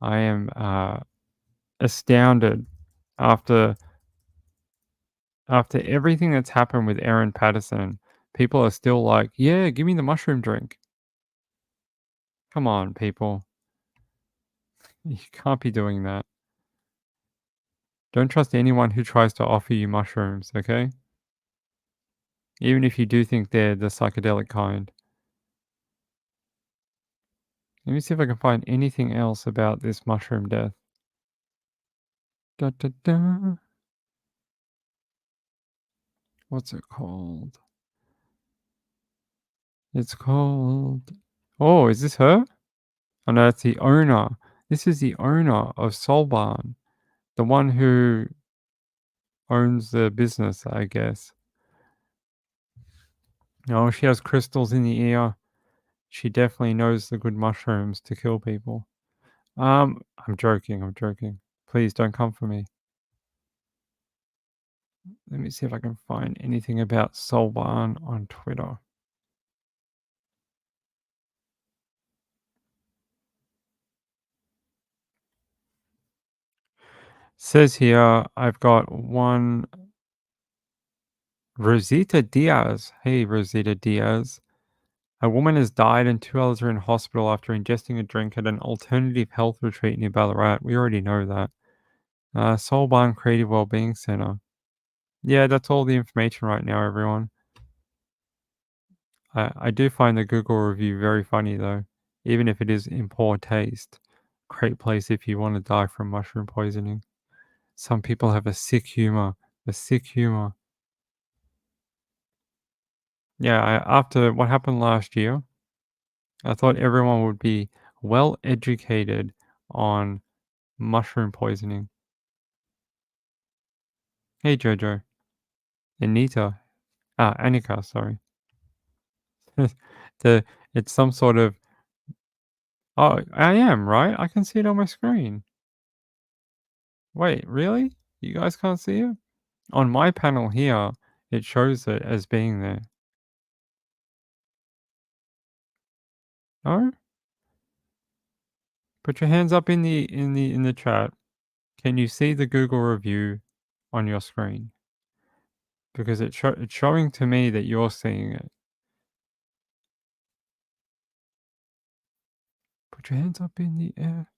S1: I am astounded after everything that's happened with Erin Patterson. people are still like, yeah, give me the mushroom drink. Come on, people. You can't be doing that. Don't trust anyone who tries to offer you mushrooms, okay? Even if you do think they're the psychedelic kind. Let me see if I can find anything else about this mushroom death. Da, da, da. What's it called? It's called... Oh, is this her? Oh no, that's the owner. This is the owner of Soul Barn. The one who owns the business, I guess. Oh, she has crystals in the ear. She definitely knows the good mushrooms to kill people. I'm joking, I'm joking. Please don't come for me. Let me see if I can find anything about Soul Barn on Twitter. Says here, I've got one Rosita Diaz. Hey, Rosita Diaz. A woman has died and 2 others are in hospital after ingesting a drink at an alternative health retreat near Ballarat. We already know that. Soul Barn Creative Wellbeing Center. Yeah, that's all the information right now, everyone. I do find the Google review very funny, though, even if it is in poor taste. Great place if you want to die from mushroom poisoning. Some people have a sick humor. A sick humor. Yeah, after what happened last year, I thought everyone would be well educated on mushroom poisoning. Hey, Jojo. Anita. Annika, sorry. It's some sort of... Oh, I am, right? I can see it on my screen. Wait, really? You guys can't see it? On my panel here, it shows it as being there. No? Put your hands up in the chat. Can you see the Google review on your screen? Because it's showing to me that you're seeing it. Put your hands up in the air.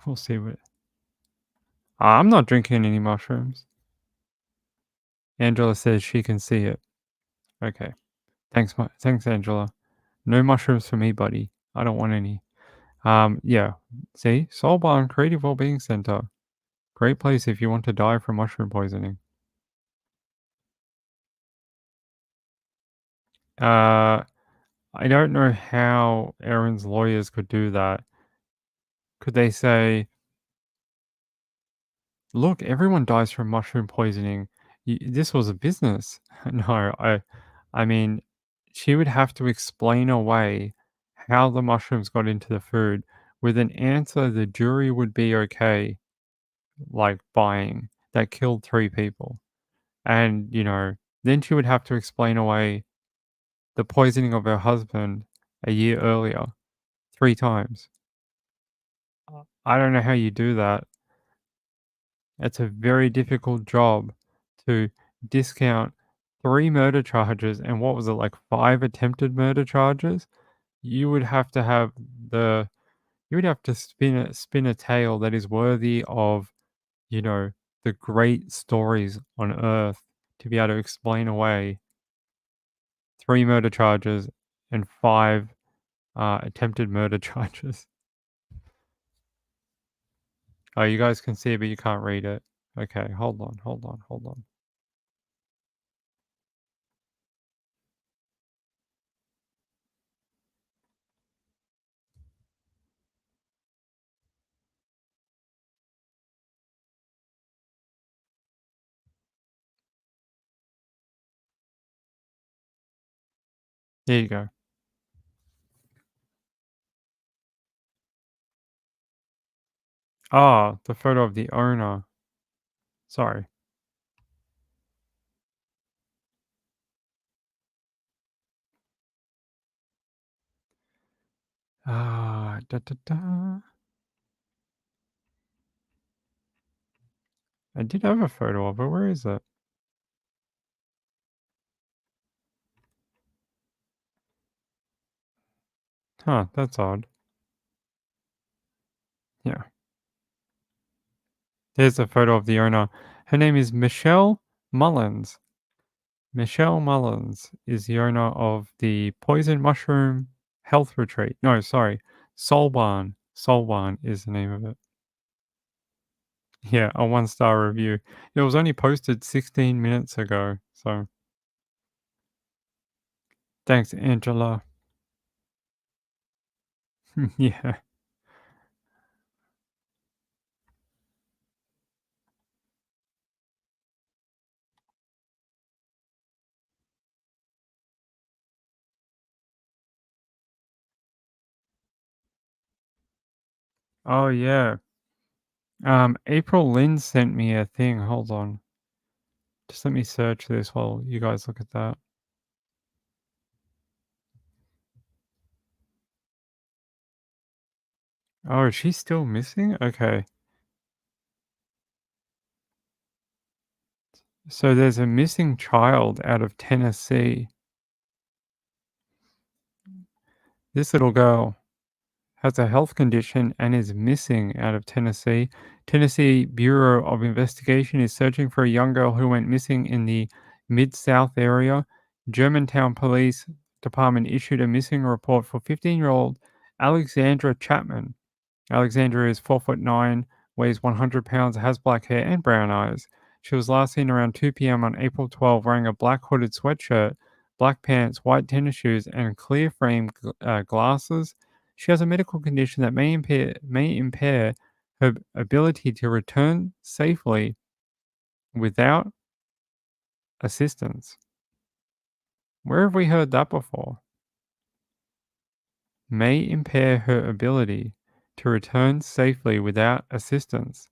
S1: We'll see what... I'm not drinking any mushrooms. Angela says she can see it. Okay. Thanks, Angela. No mushrooms for me, buddy. I don't want any. Yeah. See? Soul Barn Creative Wellbeing Center. Great place if you want to die from mushroom poisoning. I don't know how Aaron's lawyers could do that. Could they say, look, everyone dies from mushroom poisoning. This was a business. No, I mean, she would have to explain away how the mushrooms got into the food with an answer the jury would be okay, like buying, that killed 3 people. And, then she would have to explain away the poisoning of her husband a year earlier 3 times. I don't know how you do that. It's a very difficult job to discount 3 murder charges and what was it, like 5 attempted murder charges? You would have to have spin a tale that is worthy of, the great stories on earth to be able to explain away 3 murder charges and 5 attempted murder charges. Oh, you guys can see it, but you can't read it. Okay, hold on. There you go. The photo of the owner. Sorry. Da, da, da. I did have a photo of it. Where is it? Huh, that's odd. Yeah. There's a photo of the owner. Her name is Michelle Mullins. Michelle Mullins is the owner of the Poison Mushroom Health Retreat. No, sorry. Soul Barn. Soul Barn is the name of it. Yeah, a 1-star review. It was only posted 16 minutes ago, so thanks, Angela. Yeah. Oh, yeah. April Lynn sent me a thing. Hold on. Just let me search this while you guys look at that. Oh, is she still missing? Okay. So there's a missing child out of Tennessee. This little girl has a health condition and is missing out of Tennessee. Tennessee Bureau of Investigation is searching for a young girl who went missing in the Mid-South area. Germantown Police Department issued a missing report for 15-year-old Alexandra Chapman. Alexandra is 4'9", weighs 100 pounds, has black hair and brown eyes. She was last seen around 2 p.m. on April 12 wearing a black hooded sweatshirt, black pants, white tennis shoes, and clear frame glasses. She has a medical condition that may impair her ability to return safely without assistance. Where have we heard that before? May impair her ability to return safely without assistance.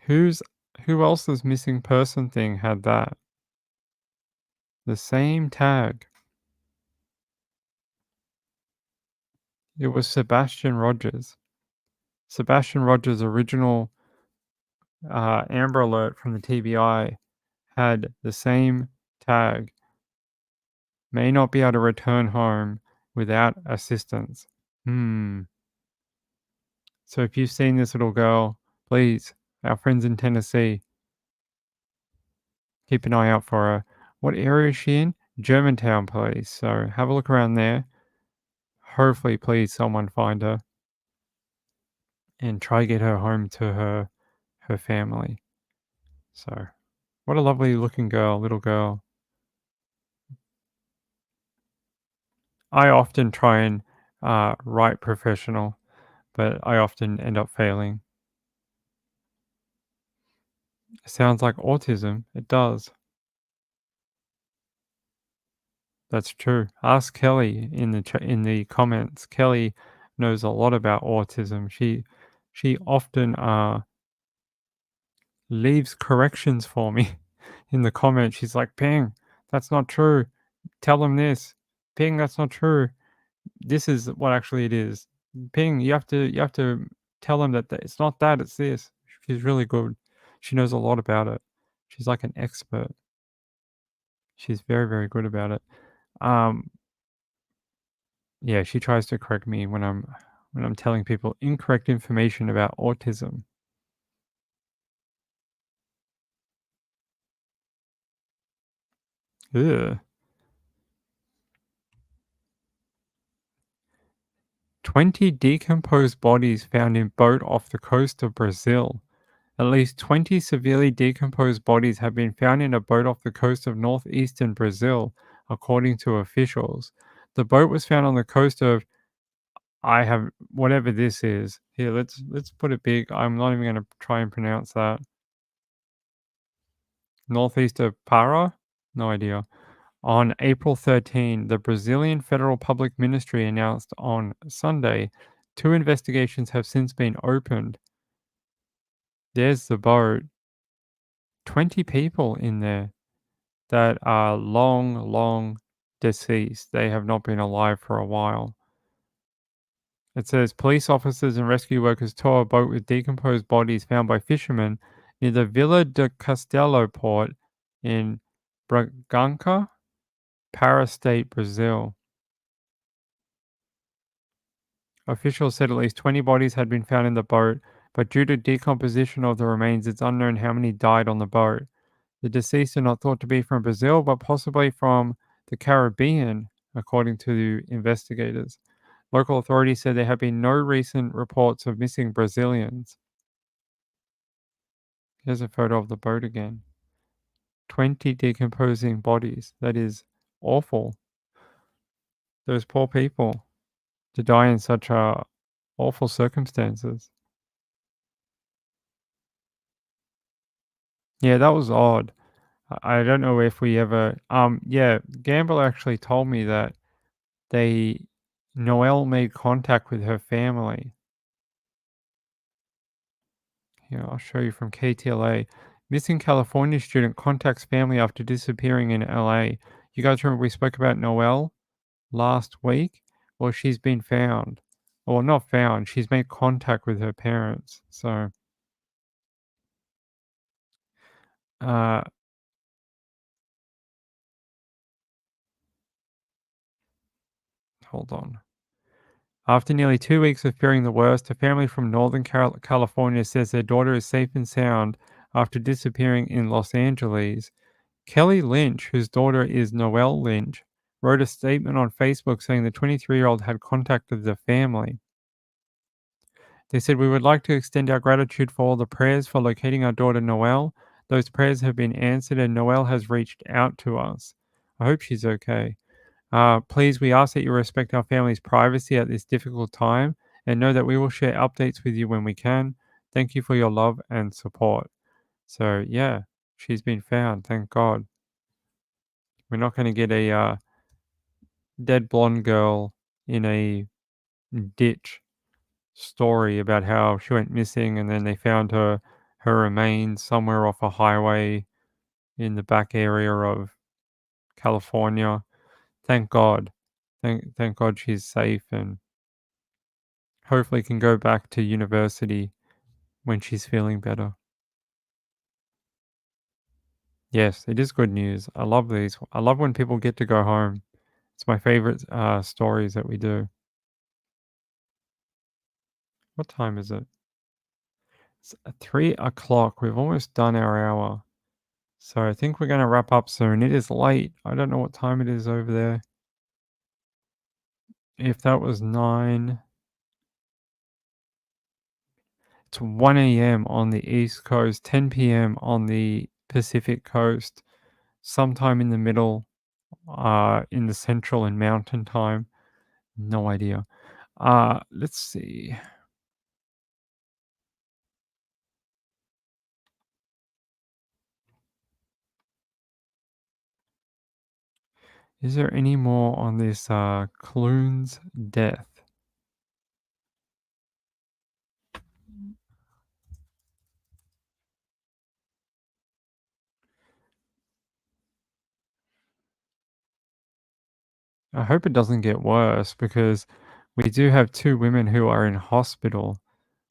S1: Who else's missing person thing had that? The same tag. It was Sebastian Rogers. Sebastian Rogers' original Amber Alert from the TBI had the same tag. May not be able to return home without assistance. So if you've seen this little girl, please, our friends in Tennessee, keep an eye out for her. What area is she in? Germantown Police. So have a look around there. Hopefully, please, someone find her and try get her home to her family. So, what a lovely looking girl, little girl. I often try and write professional, but I often end up failing. It sounds like autism. It does. That's true. Ask Kelly in the comments. Kelly knows a lot about autism. She often leaves corrections for me in the comments. She's like, "Ping, that's not true. Tell them this. Ping, that's not true. This is what actually it is. Ping, you have to tell them that it's not that, it's this." She's really good. She knows a lot about it. She's like an expert. She's very, very good about it. Yeah, she tries to correct me when I'm telling people incorrect information about autism. Ugh. 20 decomposed bodies found in boat off the coast of Brazil. At least 20 severely decomposed bodies have been found in a boat off the coast of northeastern Brazil, according to officials. The boat was found on the coast of whatever this is. Here, let's put it big. I'm not even going to try and pronounce that. Northeast of Para? No idea. On April 13, the Brazilian Federal Public Ministry announced on Sunday 2 investigations have since been opened. There's the boat. 20 people in there that are long deceased. They have not been alive for a while. It says police officers and rescue workers tow a boat with decomposed bodies found by fishermen near the Vila de Castelo port in Bragança, Para State, Brazil. Officials said at least 20 bodies had been found in the boat, but due to decomposition of the remains, it's unknown how many died on the boat. The deceased are not thought to be from Brazil, but possibly from the Caribbean, according to investigators. Local authorities said there have been no recent reports of missing Brazilians. Here's a photo of the boat again. 20 decomposing bodies. That is awful. Those poor people to die in such awful circumstances. Yeah, that was odd. I don't know if we ever yeah, Gamble actually told me that Noelle made contact with her family. Here, I'll show you from KTLA. Missing California student contacts family after disappearing in LA. You guys remember we spoke about Noelle last week? Well, she's been found. Well, not found. She's made contact with her parents. So, hold on. After nearly 2 weeks of fearing the worst, a family from Northern California says their daughter is safe and sound after disappearing in Los Angeles. Kelly Lynch, whose daughter is Noelle Lynch, wrote a statement on Facebook saying the 23-year-old had contacted the family. They said, "We would like to extend our gratitude for all the prayers for locating our daughter Noelle. Those prayers have been answered and Noelle has reached out to us. I hope she's okay. Please, we ask that you respect our family's privacy at this difficult time and know that we will share updates with you when we can. Thank you for your love and support." So, yeah, she's been found. Thank God. We're not going to get a dead blonde girl in a ditch story about how she went missing and then they found her remains somewhere off a highway in the back area of California. Thank God. Thank God she's safe and hopefully can go back to university when she's feeling better. Yes, it is good news. I love these. I love when people get to go home. It's my favorite stories that we do. What time is it? It's 3 o'clock. We've almost done our hour. So I think we're going to wrap up soon. It is late. I don't know what time it is over there. If that was 9, it's 1 a.m. on the East Coast, 10 p.m. on the Pacific Coast, sometime in the middle, in the Central and Mountain Time. No idea. Let's see. Is there any more on this Clune's death? I hope it doesn't get worse because we do have 2 women who are in hospital,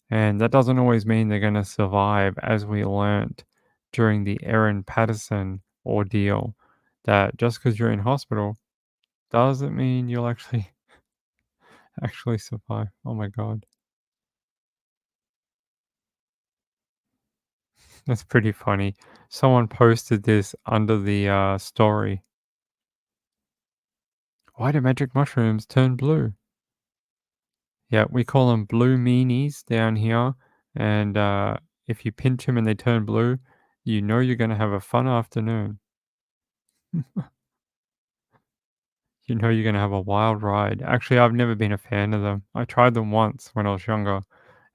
S1: and that doesn't always mean they're going to survive, as we learnt during the Erin Patterson ordeal, that just because you're in hospital doesn't mean you'll actually survive. Oh my God. That's pretty funny. Someone posted this under the story. Why do magic mushrooms turn blue? Yeah, we call them blue meanies down here, and if you pinch them and they turn blue, you know you're gonna have a fun afternoon. You know you're gonna have a wild ride. Actually, I've never been a fan of them. I tried them once when I was younger,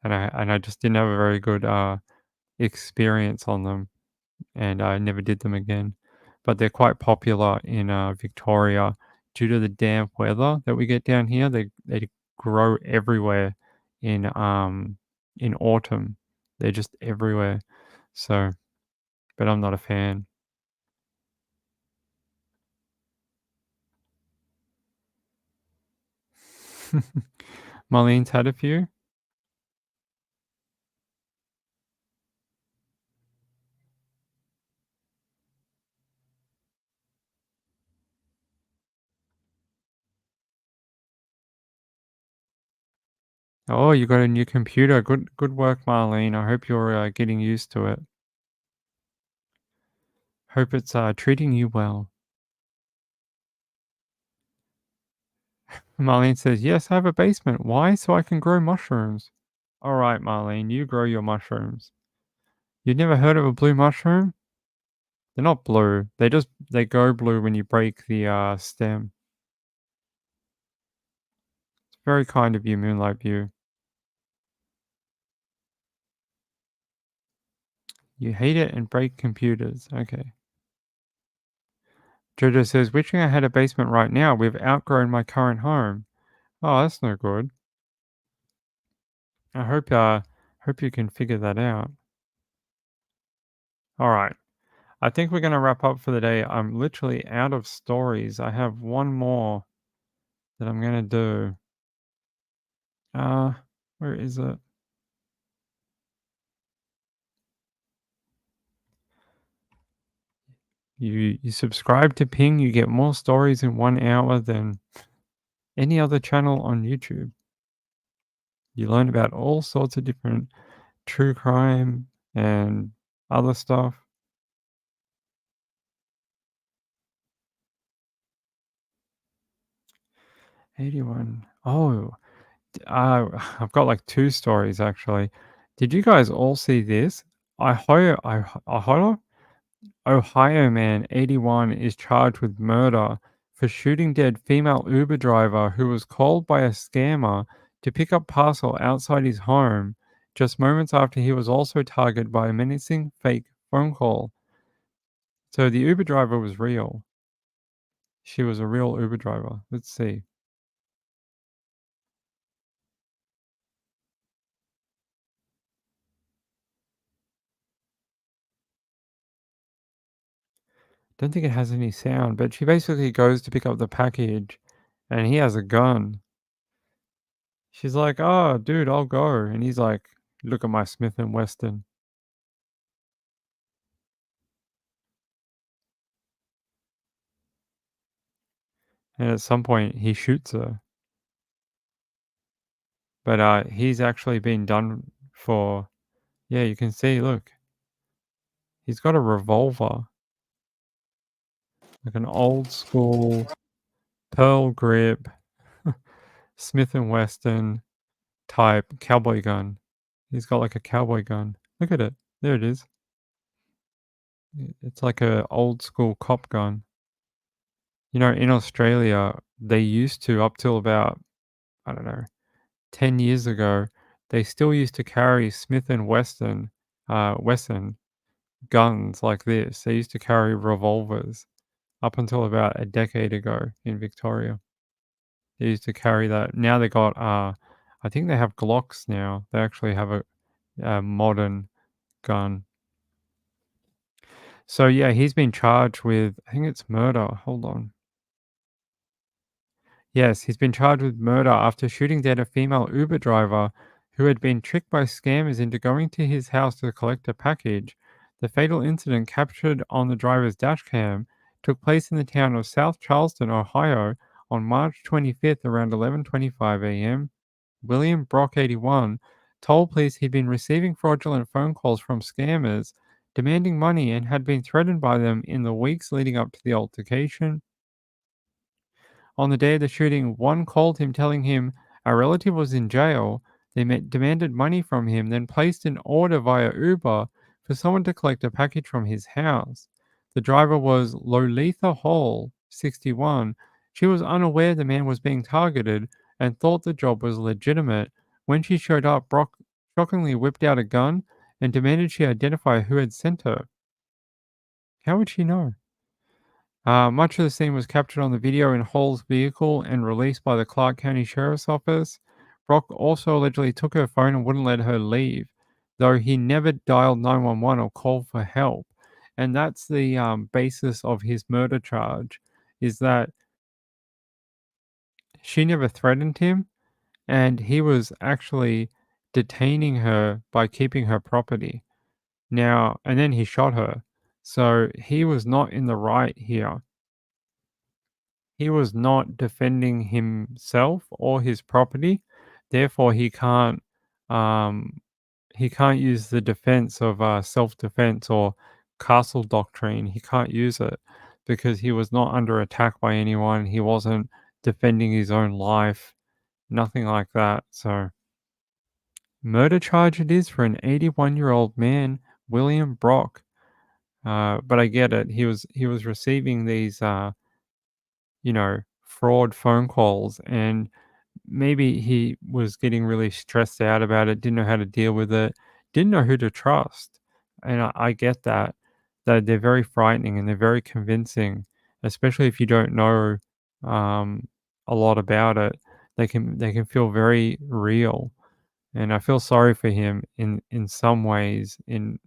S1: and I just didn't have a very good experience on them, and I never did them again. But they're quite popular in Victoria due to the damp weather that we get down here. They grow everywhere in autumn. They're just everywhere. So, but I'm not a fan. Marlene's had a few. Oh, you got a new computer. Good work, Marlene. I hope you're getting used to it. Hope it's treating you well. Marlene says, yes, I have a basement. Why? So I can grow mushrooms. All right, Marlene, you grow your mushrooms. You've never heard of a blue mushroom? They're not blue. They go blue when you break the stem. It's very kind of you, Moonlight View. You hate it and break computers. Okay. Jojo says, wishing I had a basement right now. We've outgrown my current home. Oh, that's no good. I hope you can figure that out. All right. I think we're going to wrap up for the day. I'm literally out of stories. I have one more that I'm going to do. Where is it? You subscribe to Ping, you get more stories in 1 hour than any other channel on YouTube. You learn about all sorts of different true crime and other stuff. '81. Oh, I've got like 2 stories actually. Did you guys all see this? Ohio man 81 is charged with murder for shooting dead female Uber driver who was called by a scammer to pick up parcel outside his home just moments after he was also targeted by a menacing fake phone call. So the Uber driver was real. She was a real Uber driver. Let's see. Don't think it has any sound, but she basically goes to pick up the package and he has a gun. She's like, "Oh, dude, I'll go." And he's like, "Look at my Smith & Wesson." And at some point, he shoots her. But he's actually been done for. Yeah, you can see, look. He's got a revolver. Like an old school pearl grip Smith & Wesson type cowboy gun. He's got like a cowboy gun. Look at it. There it is. It's like a old school cop gun. You know, in Australia, they used to, up till about, I don't know, 10 years ago, they still used to carry Smith & Wesson guns like this. They used to carry revolvers up until about a decade ago in Victoria. They used to carry that. Now they got, I think they have Glocks now. They actually have a modern gun. So yeah, he's been charged with, I think it's murder. Hold on. Yes, he's been charged with murder after shooting dead a female Uber driver who had been tricked by scammers into going to his house to collect a package. The fatal incident, captured on the driver's dashcam, took place in the town of South Charleston, Ohio, on March 25th around 11:25 a.m. William Brock, 81, told police he'd been receiving fraudulent phone calls from scammers demanding money and had been threatened by them in the weeks leading up to the altercation. On the day of the shooting, one called him telling him a relative was in jail. They demanded money from him, then placed an order via Uber for someone to collect a package from his house. The driver was Lolitha Hall, 61. She was unaware the man was being targeted and thought the job was legitimate. When she showed up, Brock shockingly whipped out a gun and demanded she identify who had sent her. How would she know? Much of the scene was captured on the video in Hall's vehicle and released by the Clark County Sheriff's Office. Brock also allegedly took her phone and wouldn't let her leave, though he never dialed 911 or called for help. And that's the basis of his murder charge, is that she never threatened him, and he was actually detaining her by keeping her property. Now, and then he shot her. So he was not in the right here. He was not defending himself or his property. Therefore, he can't use the defense of self-defense or castle doctrine. He can't use it because he was not under attack by anyone. He wasn't defending his own life, nothing like that. So, murder charge it is for an 81-year-old man, William Brock. But I get it. He was receiving these, fraud phone calls, and maybe he was getting really stressed out about it, didn't know how to deal with it, didn't know who to trust. And I get that, that they're very frightening and they're very convincing, especially if you don't know um, a lot about it. They can feel very real, and I feel sorry for him in some ways. In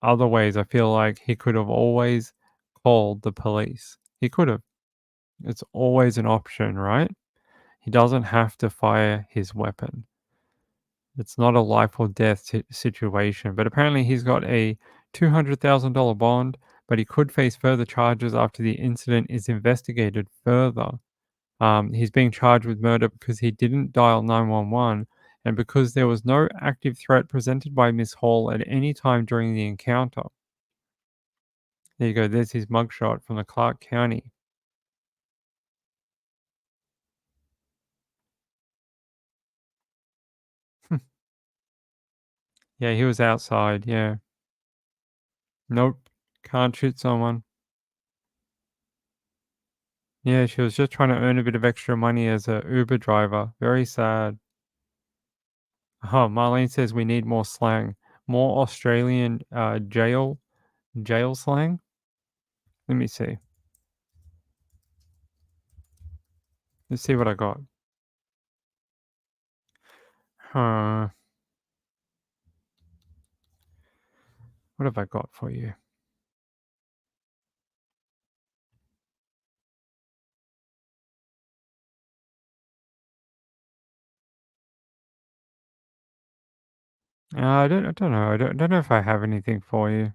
S1: other ways, I feel like he could have always called the police. He could have. It's always an option, right? He doesn't have to fire his weapon. It's not a life or death situation. But apparently, he's got a $200,000 bond, but he could face further charges after the incident is investigated further. He's being charged with murder because he didn't dial 911 and because there was no active threat presented by Miss Hall at any time during the encounter. There you go. There's his mugshot from the Clark County. Yeah, he was outside. Yeah. Nope. Can't shoot someone. Yeah, she was just trying to earn a bit of extra money as a Uber driver. Very sad. Oh, Marlene says we need more slang. More Australian jail slang. Let me see. Let's see what I got. What have I got for you? I don't know. I don't know if I have anything for you.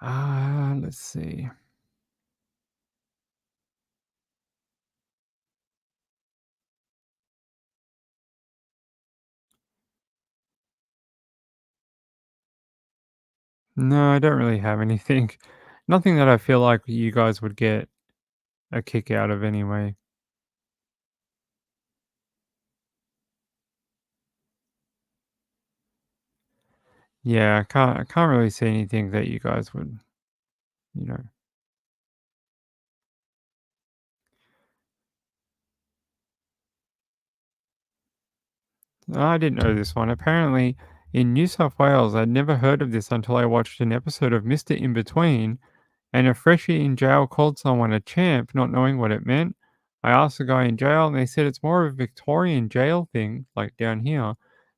S1: Let's see. No, I don't really have anything. Nothing that I feel like you guys would get a kick out of anyway. Yeah, I can't really see anything that you guys would, you know. I didn't know this one. Apparently, in New South Wales, I'd never heard of this until I watched an episode of Mr. In Between, and a freshie in jail called someone a champ, not knowing what it meant. I asked the guy in jail, and they said it's more of a Victorian jail thing, like down here.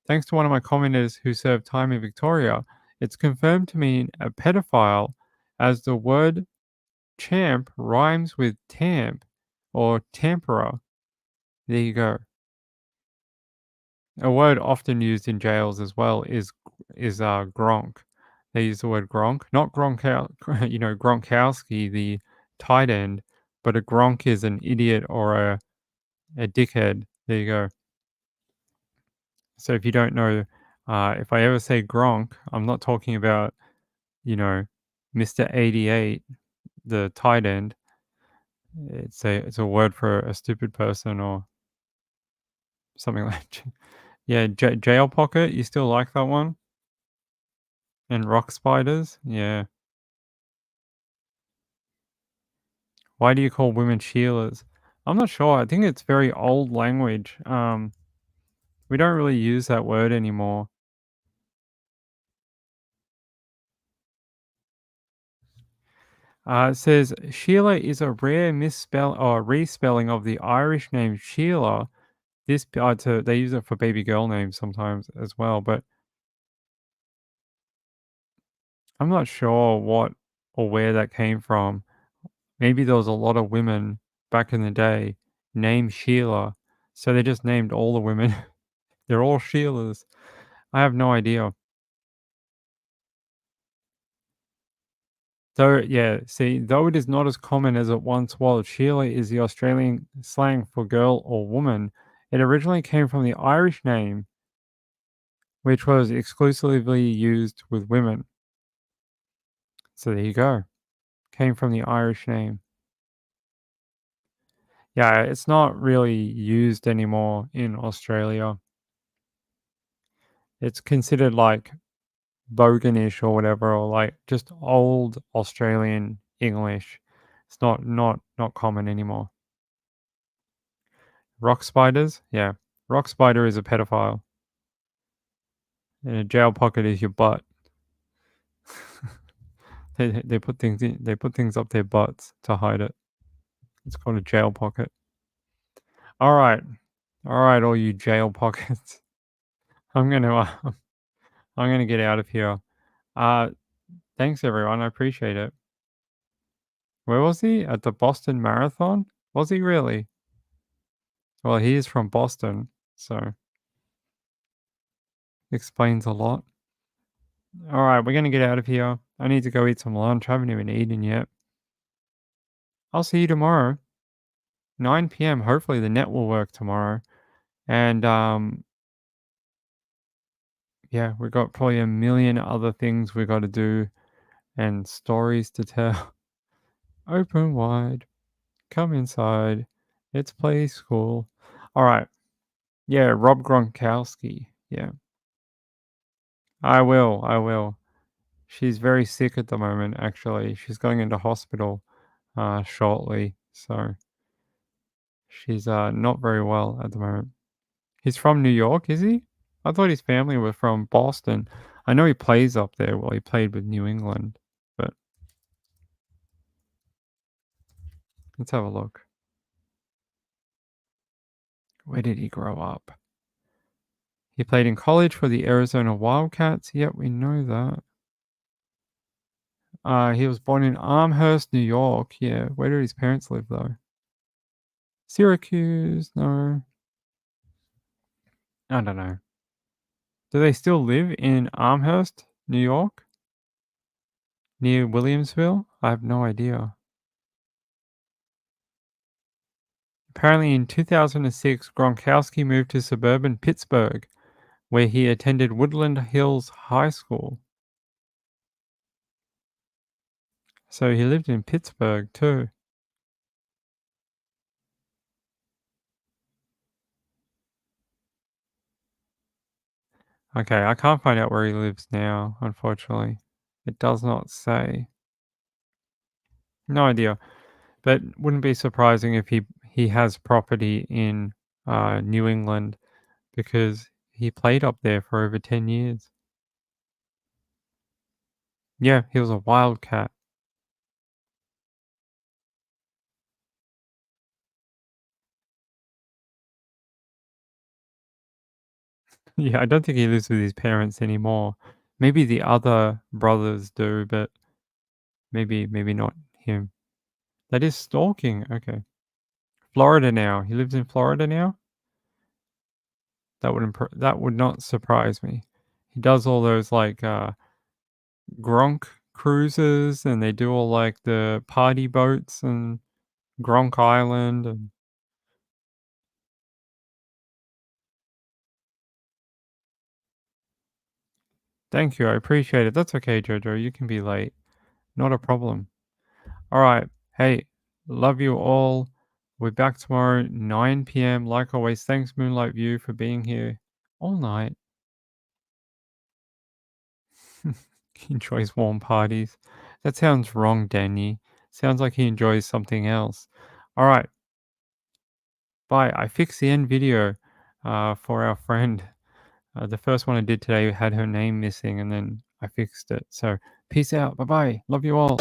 S1: Thanks to one of my commenters who served time in Victoria, it's confirmed to mean a pedophile, as the word champ rhymes with tamp or tempera. There you go. A word often used in jails as well is gronk. They use the word gronk, not Gronkowski, the tight end, but a gronk is an idiot or a dickhead. There you go. So if you don't know, if I ever say gronk, I'm not talking about, Mr. 88, the tight end. It's a word for a stupid person or something like. Yeah, Jail Pocket. You still like that one? And rock spiders? Yeah. Why do you call women Sheilas? I'm not sure. I think it's very old language. We don't really use that word anymore. It says Sheila is a rare misspell or respelling of the Irish name Sheila. They use it for baby girl names sometimes as well, but I'm not sure what or where that came from. Maybe there was a lot of women back in the day named Sheila, so they just named all the women. They're all Sheilas. I have no idea. Though, yeah, see, though it is not as common as it once was, Sheila is the Australian slang for girl or woman. It originally came from the Irish name, which was exclusively used with women. So there you go. Came from the Irish name. Yeah, it's not really used anymore in Australia. It's considered like Boganish or whatever, or like just old Australian English. It's not common anymore. Rock spiders? Yeah. Rock spider is a pedophile. And a jail pocket is your butt. they put things up their butts to hide it. It's called a jail pocket. All right, all you jail pockets. I'm gonna get out of here. Thanks everyone. I appreciate it. Where was he? At the Boston Marathon? Was he really? Well, he is from Boston, so explains a lot. All right, we're gonna get out of here. I need to go eat some lunch. I haven't even eaten yet. I'll see you tomorrow, 9 p.m. Hopefully the net will work tomorrow. And yeah, we've got probably a million other things we got to do and stories to tell. Open wide. Come inside. It's play school. All right. Yeah, Rob Gronkowski. Yeah. I will. She's very sick at the moment, actually. She's going into hospital shortly. So she's not very well at the moment. He's from New York, is he? I thought his family were from Boston. I know he plays up there. Well, he played with New England, but let's have a look. Where did he grow up? He played in college for the Arizona Wildcats. Yep, we know that. He was born in Amherst, New York. Yeah, where did his parents live, though? Syracuse? No. I don't know. Do they still live in Amherst, New York? Near Williamsville? I have no idea. Apparently in 2006, Gronkowski moved to suburban Pittsburgh, where he attended Woodland Hills High School. So he lived in Pittsburgh too. Okay, I can't find out where he lives now, unfortunately. It does not say. No idea. But wouldn't be surprising if he has property in New England because he played up there for over 10 years. Yeah, he was a Wildcat. Yeah, I don't think he lives with his parents anymore. Maybe the other brothers do, but maybe not him. That is stalking. Okay. Florida now. He lives in Florida now? That would not surprise me. He does all those like Gronk cruises, and they do all like the party boats and Gronk Island and thank you. I appreciate it. That's okay, Jojo. You can be late. Not a problem. All right. Hey, love you all. We're back tomorrow, 9 p.m. Like always, thanks Moonlight View for being here all night. He enjoys warm parties. That sounds wrong, Danny. Sounds like he enjoys something else. All right. Bye. I fixed the end video for our friend. The first one I did today had her name missing, and then I fixed it. So peace out. Bye-bye. Love you all.